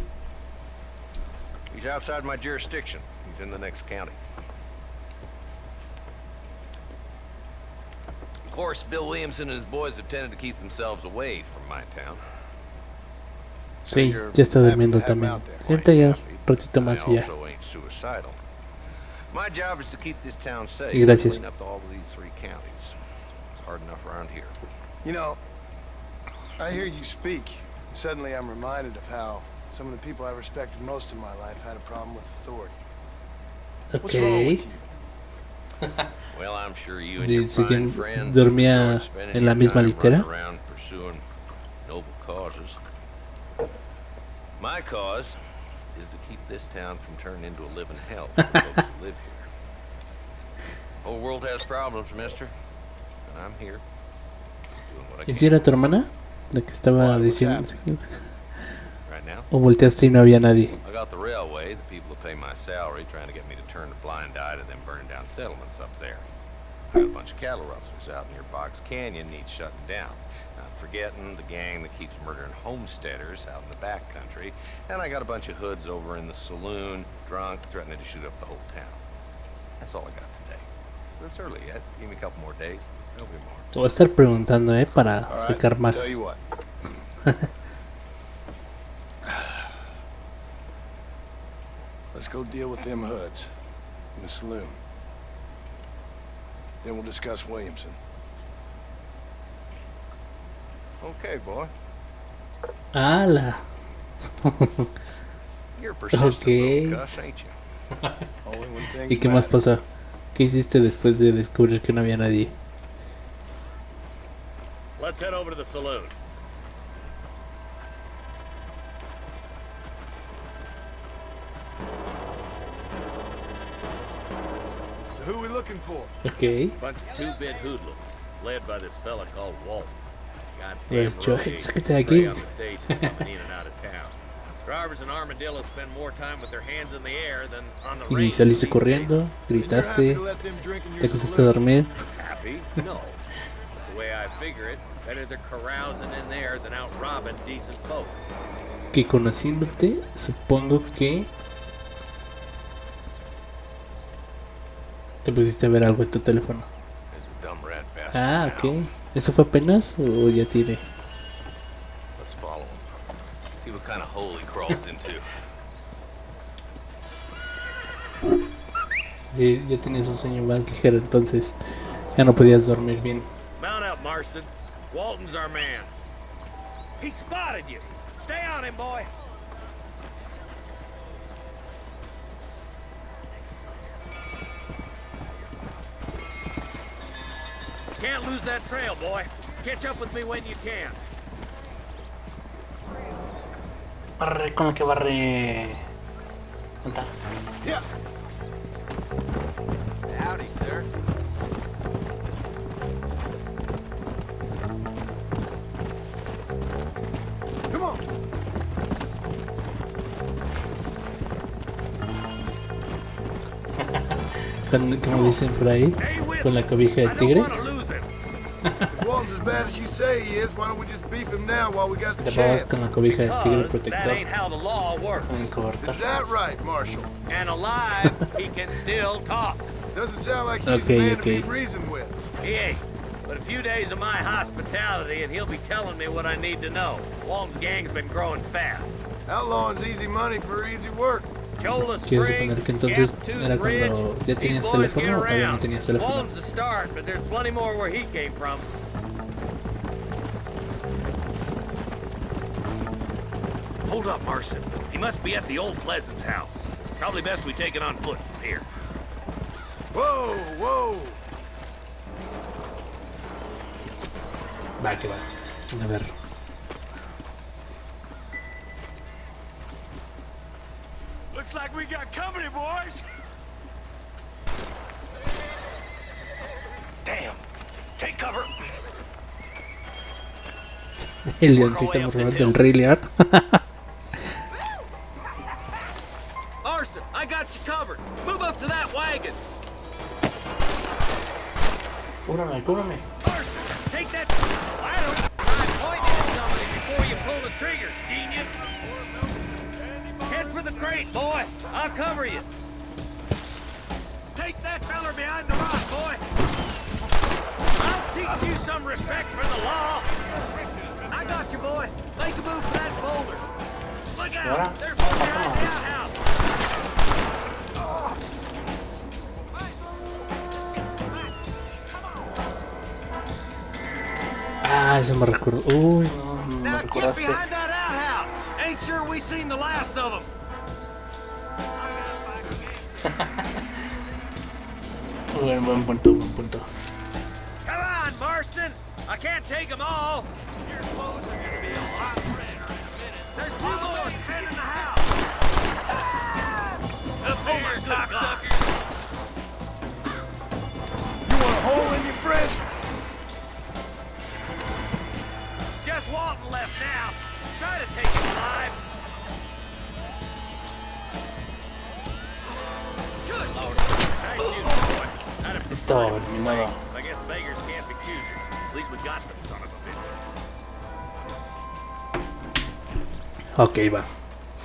He's outside my jurisdiction. He's in the next county. Of course, Bill Williamson and his boys have tended to keep themselves away from my town. Sí, ya está durmiendo también. Siempre ya un ratito más y ya. Also ain't suicidal. My job is to keep this town safe. Y gracias. Clean up all of these 3 counties. It's hard enough around here. You know, I hear you speak. Suddenly I'm reminded of how some of the people I respected most in my life had a problem with authority. What's wrong Ok. with you? Well, I'm sure you and your Dice fine que friends dormía enjoy spending en la your misma time litera. running around pursuing noble causes. My cause is to keep this town from turning into a living hell for the folks who live here. The whole world has problems, mister, and I'm here doing what I ¿Y si can era tu hermana? La que estaba diciendo. right now. O volteaste y no había nadie. I got the railway, the people who pay my salary, trying to get me to turn a blind eye to them burning down settlements up there. I got a bunch of cattle rustlers out near Box Canyon needs shutting down. Not forgetting the gang that keeps murdering homesteaders out in the back country. And I got a bunch of hoods over in the saloon, drunk, threatening to shoot up the whole town. That's all I got today. But it's early yet. Give me a couple more days. There'll be more. Te voy a estar preguntando, para All right, sacar tell más. you what. Let's go deal with them hoods in the saloon. Then we'll discuss Williamson. Okay, boy. ¡Hala! You're persistent Okay. little cuss, ain't you? ¿Y qué más pasó? ¿Qué hiciste después de descubrir que no había nadie? Let's head over to the saloon. So who we looking for? Ok. Bunch of two-bit hoodlums, led by this fella called Walt. Pues yo, Goddamn sáquate de aquí. on the stage coming in and out of town. Drivers in Armadillo spend more time with their hands in the air than on the Y range. saliste corriendo, gritaste, te acusaste a dormir. Happy? No. The way I figure it, better they're carousing in there than out robbing decent folk. Que conociéndote, supongo que te pusiste a ver algo en tu teléfono. This dumb rat bastard Ah, now. ok. ¿Eso fue apenas o ya tiene? Let's follow him. See what kind of hole he crawls into. Sí, ya tenías un sueño más ligero, entonces ya no podías dormir bien. Mount up, Marston. Walton's our man. He spotted you. Stay on him, boy. Can't lose that trail, boy. Catch up with me when you can. Barre con lo que barre. ¿Cuánta? Yeah. Howdy, sir. Come on. Como dicen por ahí, con la cobija de tigre. If Walton's as bad as you say he is, why don't we just beef him now while we got the Le vamos chance? con la cobija de tigre That protector. ain't how the law works. En corta. Is that right, Marshal? And alive, he can still talk. Doesn't sound like he's Okay, a man okay. to be reasoned with. He ain't. But a few days of my hospitality and he'll be telling me what I need to know. Walton's gang's been growing fast. Outlawing's easy money for easy work. Chola Quiero Springs, suponer que entonces Gap-Tooth era cuando Ridge, ya tenías these boys teléfono get o todavía no around. tenías teléfono. Walton's the start, but there's plenty more where he came from. Hold up, Marston. He must be at the old Pleasance house. Probably best we take it on foot from here. Whoa, whoa. Va, que va. A ver. Looks like we got company, boys. Damn. Take cover. El leoncito morro del Rey León. Marston, I got you covered. Move up to that wagon. Cúbrame, cúbrame. Marston, take that. I don't try pointing at somebody before you pull the trigger, genius. Head for the crate, boy. I'll cover you. Take that feller behind the rock, boy. I'll teach you some respect for the law. I got you, boy. Make a move for that boulder. Look out! There's one behind the outhouse. Ah, eso me recuerdo. Uy, no, me Now get recordaste. behind that outhouse. Ain't sure we seen the last of them. Buen punto, buen punto. Come on, Marston. I can't take them all. Your clothes are gonna be a lot redder in a minute. There's two more men in the house. Up here, cocksuckers. You want a hole in your friend? Just Walton left now. Try to take him alive. Good Lord. Nice shooting, boy. I'd have Estaba preferred it was terminado. late. I guess beggars can't be choosers. At least we got the son of a bitch. Ok, va.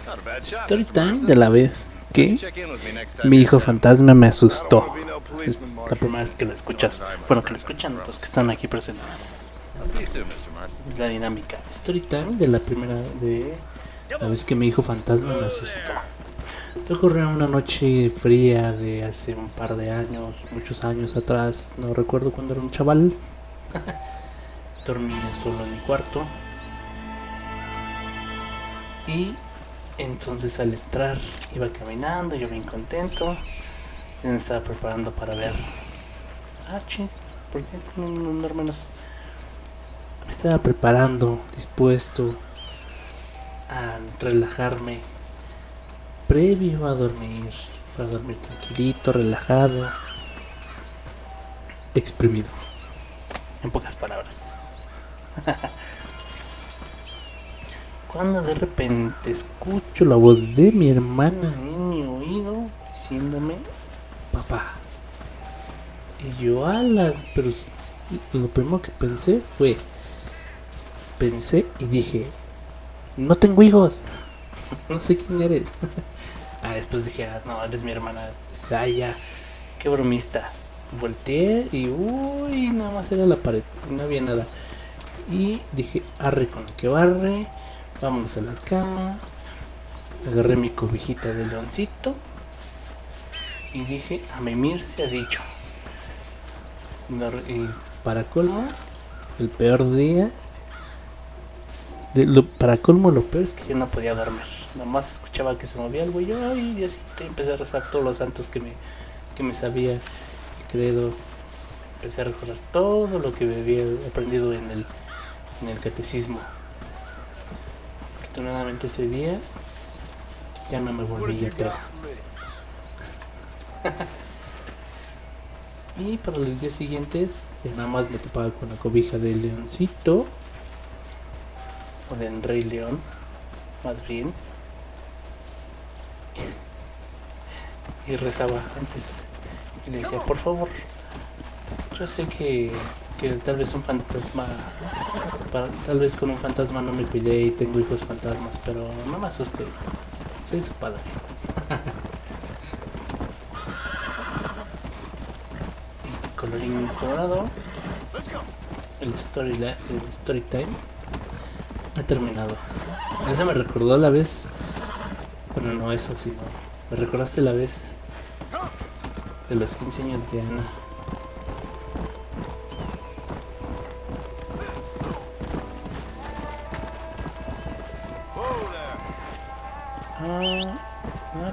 Not a bad shot, Story Mr. time Marston. de la vez que Check in with me next time mi you're hijo in town. fantasma me I asustó. don't wanna be no Es policeman, la Marshal. primera vez que lo escuchas. Bueno, que lo escuchan los que están aquí presentes. I'll see you soon, Mr. Marston. Es la dinámica. Story time de la primera de la vez que mi hijo fantasma me asustó. Esto ocurrió una noche fría de hace un par de años, muchos años atrás. No recuerdo cuando era un chaval. Dormía solo en mi cuarto. Y Entonces al entrar iba caminando, yo bien contento. Yo me estaba preparando para ver. Ah, chis, ¿por qué no hermanos? Me estaba preparando, dispuesto a relajarme previo a dormir, para dormir tranquilito, relajado, exprimido, en pocas palabras. Cuando de repente escucho la voz de mi hermana en mi oído diciéndome papá. Y yo ala, pero lo primero que pensé y dije, no tengo hijos, no sé quién eres. Después dije, no, eres mi hermana. Ya, qué bromista. Volteé y uy, nada más era la pared, no había nada. Y dije, arre con el que barre, vámonos a la cama. Agarré mi cobijita de leoncito y dije, a mimir se ha dicho. Y para colmo, el peor día, para colmo lo peor es que yo no podía dormir. Nomás escuchaba que se movía algo y yo, ay Diosito, empecé a rezar todos los santos que me sabía el credo. Empecé a recordar todo lo que me había aprendido en el catecismo. Afortunadamente ese día ya no me volví ateo. Y para los días siguientes ya nada más me topaba con la cobija del leoncito, o del rey león más bien, y rezaba antes y le decía, por favor, yo sé que tal vez un fantasma, tal vez con un fantasma no me cuidé y tengo hijos fantasmas, pero no me asuste, soy su padre. Y colorín colorado, el story time ha terminado. Eso me recordó la vez, bueno, no eso, sino me recordaste la vez de los 15 años de Ana.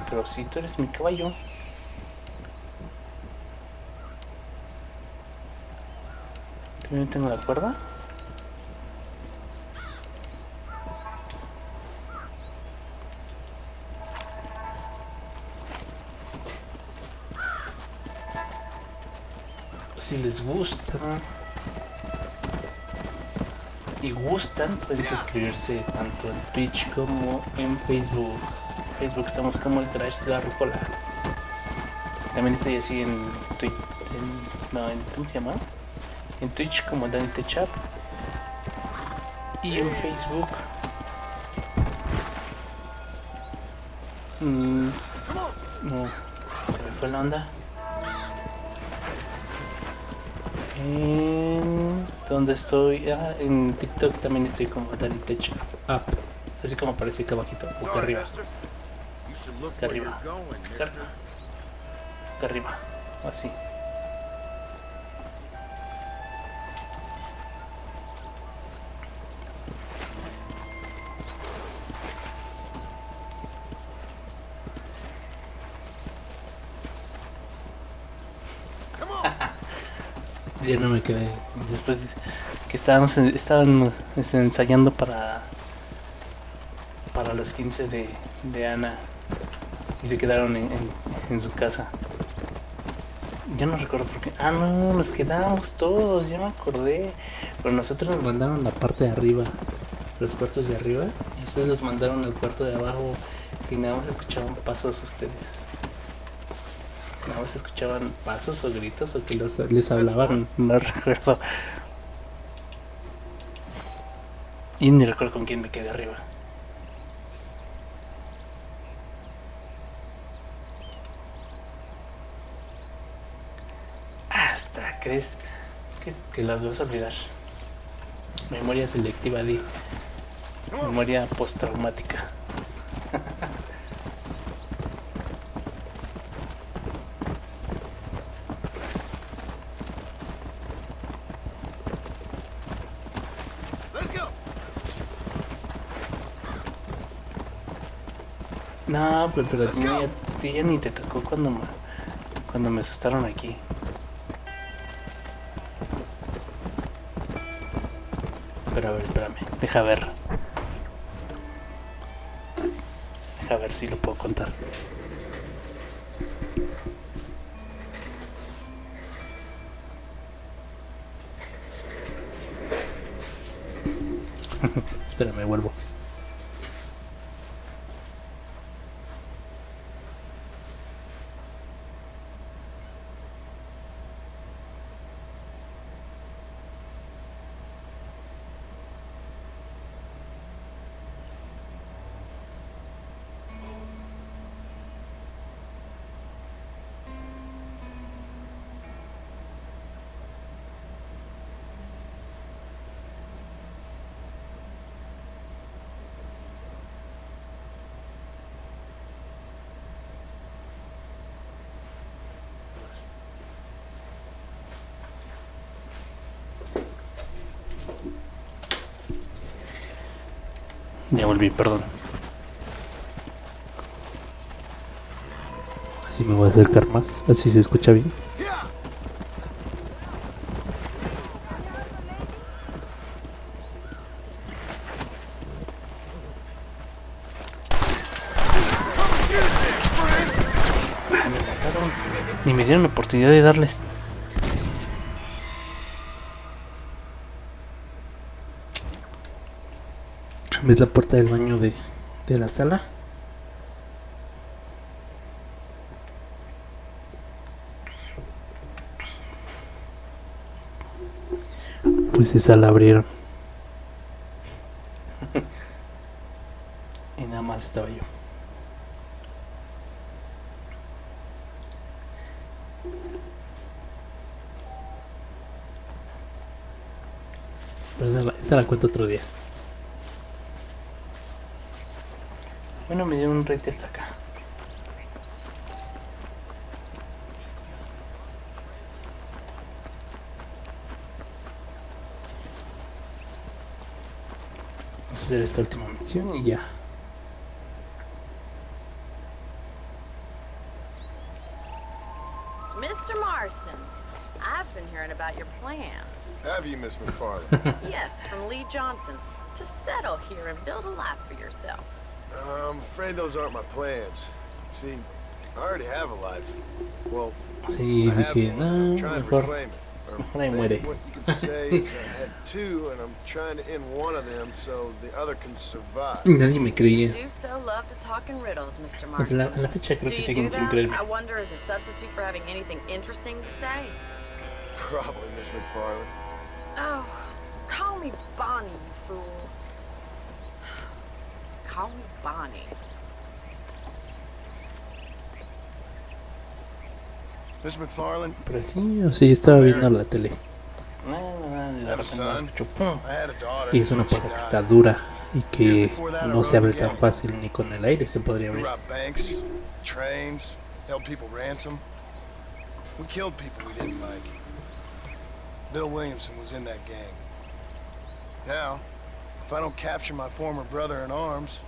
Pero si tú eres mi caballo. ¿También tengo la cuerda? Si les gusta y gustan, pueden suscribirse tanto en Twitch como en Facebook. En Facebook estamos como el Garage de la Rucola. También estoy así en Twitch, ¿cómo se llama? En Twitch como Danny Techap. Y en Facebook no, se me fue la onda. ¿Dónde estoy? En TikTok también estoy como Danny Techap, así como aparece acá abajito, o acá arriba. Acá arriba. Acá arriba. Así. Ya no me quedé. Después que estaban ensayando para los 15 de Ana y se quedaron en su casa. Ya no recuerdo por qué. No, nos quedamos todos, ya me acordé. Pero nosotros nos mandaron la parte de arriba, los cuartos de arriba, y ustedes los mandaron al cuarto de abajo y nada más escuchaban pasos ustedes. Nada más escuchaban pasos o gritos o que les hablaban, no recuerdo. Y ni recuerdo con quién me quedé arriba. Hasta crees que las vas a olvidar. Memoria selectiva de memoria postraumática. No, pero a ti ya ni te tocó cuando me asustaron aquí. Pero a ver, espérame, deja ver si lo puedo contar. Espérame, vuelvo. Ya volví, perdón. Así me voy a acercar más, así se escucha bien. Ah, me mataron. Ni me dieron la oportunidad de darles. ¿Ves la puerta del baño de la sala? Pues esa la abrieron. Y nada más estaba yo. Pues esa la cuento otro día. Bueno, me dieron un rete hasta acá. Vamos a hacer esta última misión y ya. Mr. Marston, I've been hearing about your plans. Have you, Miss McFarland? Yes, from Lee Johnson. To settle here and build a life for yourself. I'm afraid those aren't my plans. See, I already have a life. Well, sí, dije, no, mejor ahí muere. What you could say is I had two, and I'm trying to end one of them so the other can survive. Nadie me creía. You do so love to talk in riddles, Mr. Pues Marston. a la fecha creo que siguen sin creerme. I wonder as a substitute for having anything interesting to say. Probably, Miss McFarland. Oh, call me Bonnie, you fool. Call me Bonnie. Miss McFarland. Pero sí, o sea, estaba viendo la tele. Y de repente me escucho ¡pum! Y es una puerta que está dura y que no se abre tan fácil ni con el aire se podría abrir. Banks, trains, held people ransom. We killed people we didn't like. Bill Williamson was in that gang. Now, if I don't capture my former brother in arms,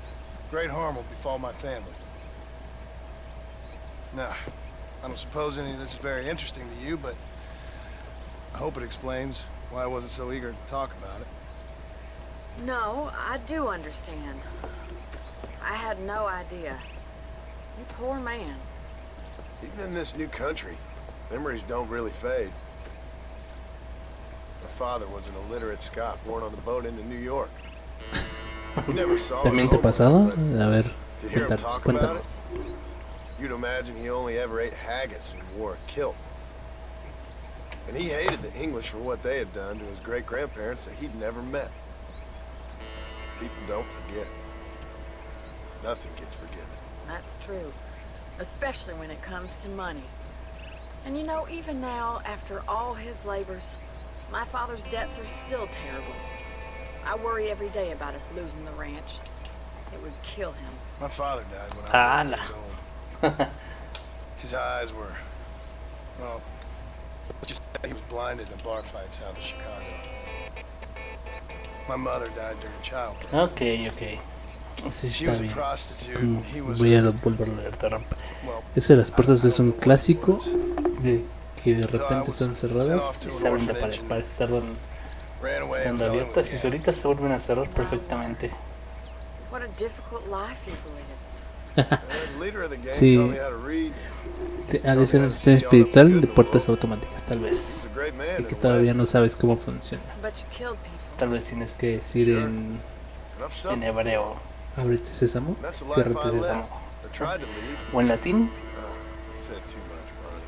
great harm will befall my family. Now, I don't suppose any of this is very interesting to you, but I hope it explains why I wasn't so eager to talk about it. No, I do understand. I had no idea. You poor man. Even in this new country, memories don't really fade. My father was an illiterate Scot born on the boat into New York. We never saw him. ¿También te ha pasado? A ver, To hear him cuéntanos, talk about it, cuéntanos. you'd imagine he only ever ate haggis and wore a kilt. And he hated the English for what they had done to his great-grandparents that he'd never met. People don't forget. Nothing gets forgiven. That's true. Especially when it comes to money. And you know, even now, after all his labors, my father's debts are still terrible. I worry every day about us losing the ranch. It would kill him. My father died when I was 8 years old. His eyes were, well, just he was blinded in bar fights south of Chicago. My mother died during childbirth. Ok. Sí, está bien. Voy a volver a leer de rampa. Eso de las puertas es un clásico de que de repente están cerradas y se abren de pared para estar estando abiertas y solitas se vuelven a cerrar perfectamente. Sí, ha de ser un sistema espiritual de puertas automáticas, tal vez, y que todavía no sabes cómo funciona. Tal vez tienes que decir en hebreo: ábrete sésamo, ciérrate sésamo, o en latín,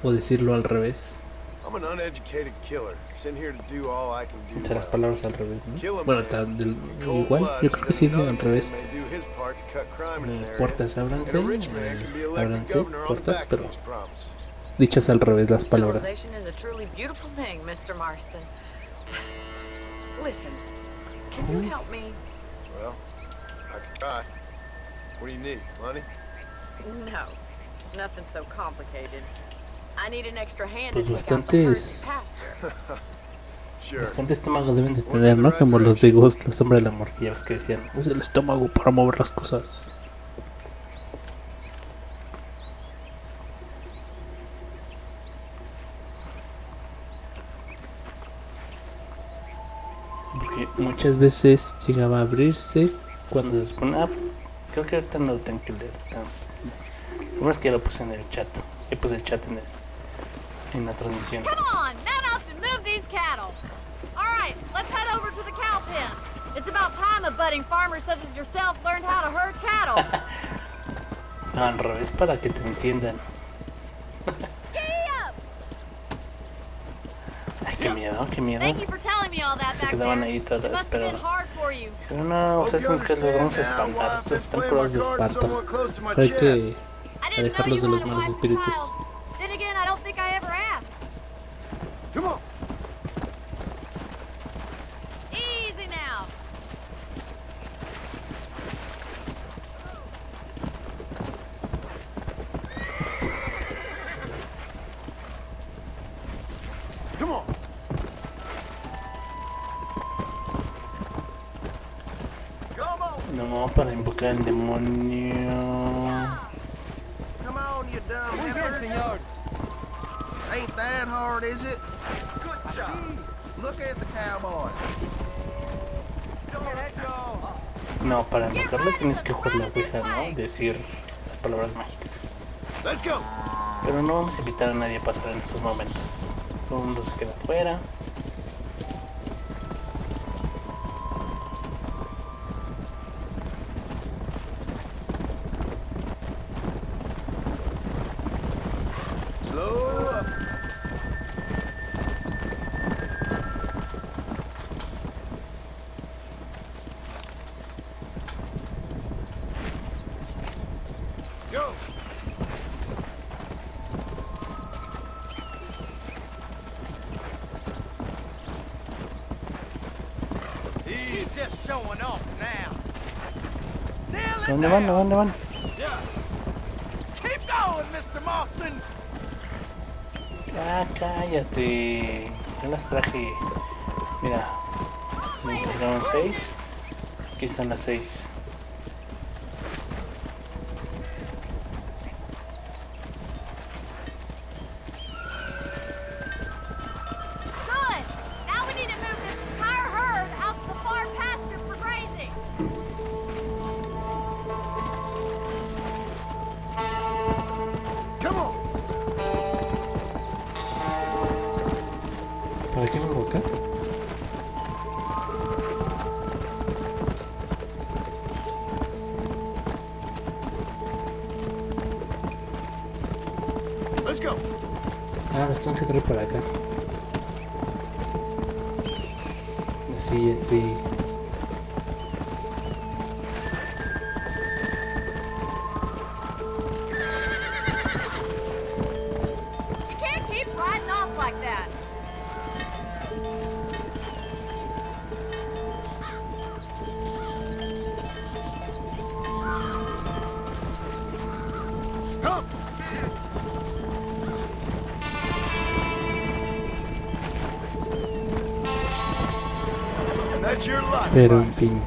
o decirlo al revés. Entre las palabras al revés, ¿no? Bueno, igual, yo creo que sí, al revés. Puertas ábranse, ábranse, puertas, pero dichas al revés las palabras. Pues bastantes estómago deben de tener, ¿no? Como los de Ghost, la sombra del amor, que ya ves que decían, usa el estómago para mover las cosas. Porque muchas veces llegaba a abrirse cuando se supone, creo que ahorita no lo tengo que leer tanto. Lo es que ya lo puse en el chat. Ya puse el chat en la transmisión. Come on, mount up and move these cattle. All right, let's head over to the cow pen. It's about time a budding farmer such as yourself learned how to herd cattle. No, al revés, para que te entiendan. Ay, qué miedo, qué miedo. Es que se quedaban ahí todas esperando. Pero no, ustedes son que los vamos a espantar. Estos están curados de espanto. Hay que alejarlos de los malos espíritus. No, para invocar al demonio. Muy bien, señor. Ain't that hard, is it? Good job. Look at the cowboy. No, para invocarlo tienes que jugar la ouija, ¿no? Decir las palabras mágicas. Pero no vamos a invitar a nadie a pasar en estos momentos. Todo el mundo se queda afuera. ¿Dónde van? ¿Dónde van? Ah, cállate. Ya las traje. Mira, me encontraron 6. Aquí están las 6. ¿Para qué me invoca? Ah, las tengo que traer para acá. Así, así. Pero en fin,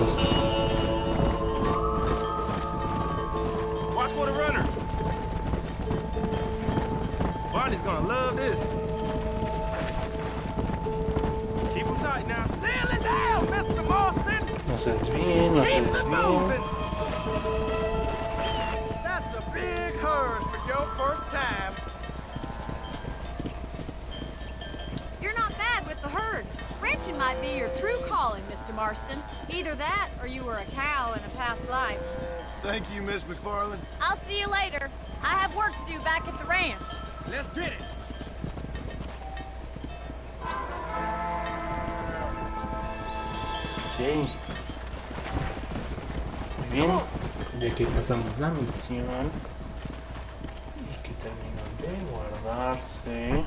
cosa. Watch for the runner. Barney's gonna love this. Keep him tight now. Nail it down, Mr. Marston. No se desvíen, no se desvíen. That's a big herd for your first time. You're not bad with the herd. Ranching might be your true calling, Mr. Marston. Either that, or you were a cow in a past life. Thank you, Miss McFarland. I'll see you later. I have work to do back at the ranch. Let's get it. Ok. Muy bien. Ya que pasamos la misión y que terminó de guardarse.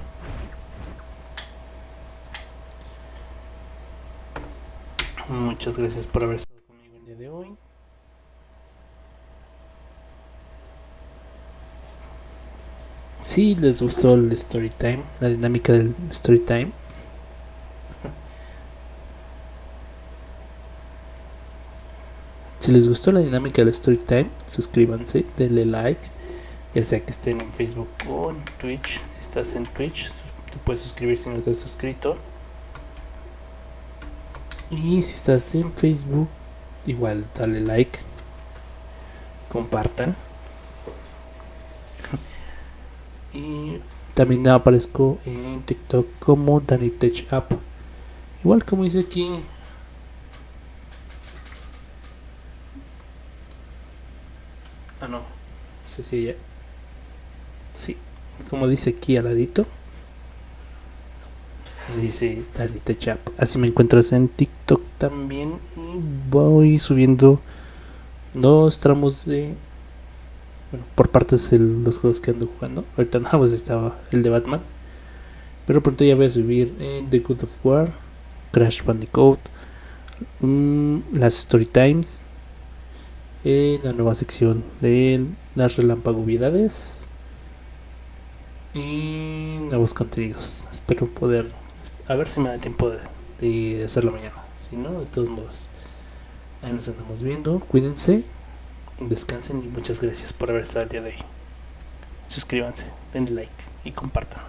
Muchas gracias por haber estado conmigo el día de hoy. Si les gustó el story time, la dinámica del story time, si les gustó la dinámica del story time, suscríbanse, denle like, ya sea que estén en Facebook o en Twitch. Si estás en Twitch, te puedes suscribir si no te has suscrito. Y si estás en Facebook, igual dale like, compartan. Y también aparezco en TikTok como DannyTechUp. Igual como dice aquí. Ah, no. No sé si ella. Sí, como dice aquí al ladito. Dice DannyTechUp. Así me encuentras en TikTok también. Y voy subiendo 2 tramos de. Bueno, por partes de los juegos que ando jugando. Ahorita nada más estaba el de Batman. Pero pronto ya voy a subir The God of War, Crash Bandicoot, las Story Times, la nueva sección de las relampagovidades y nuevos contenidos. Espero poder, a ver si me da tiempo de hacerlo mañana. Si no, de todos modos, ahí nos andamos viendo. Cuídense, descansen y muchas gracias por haber estado el día de hoy. Suscríbanse, denle like y compartan.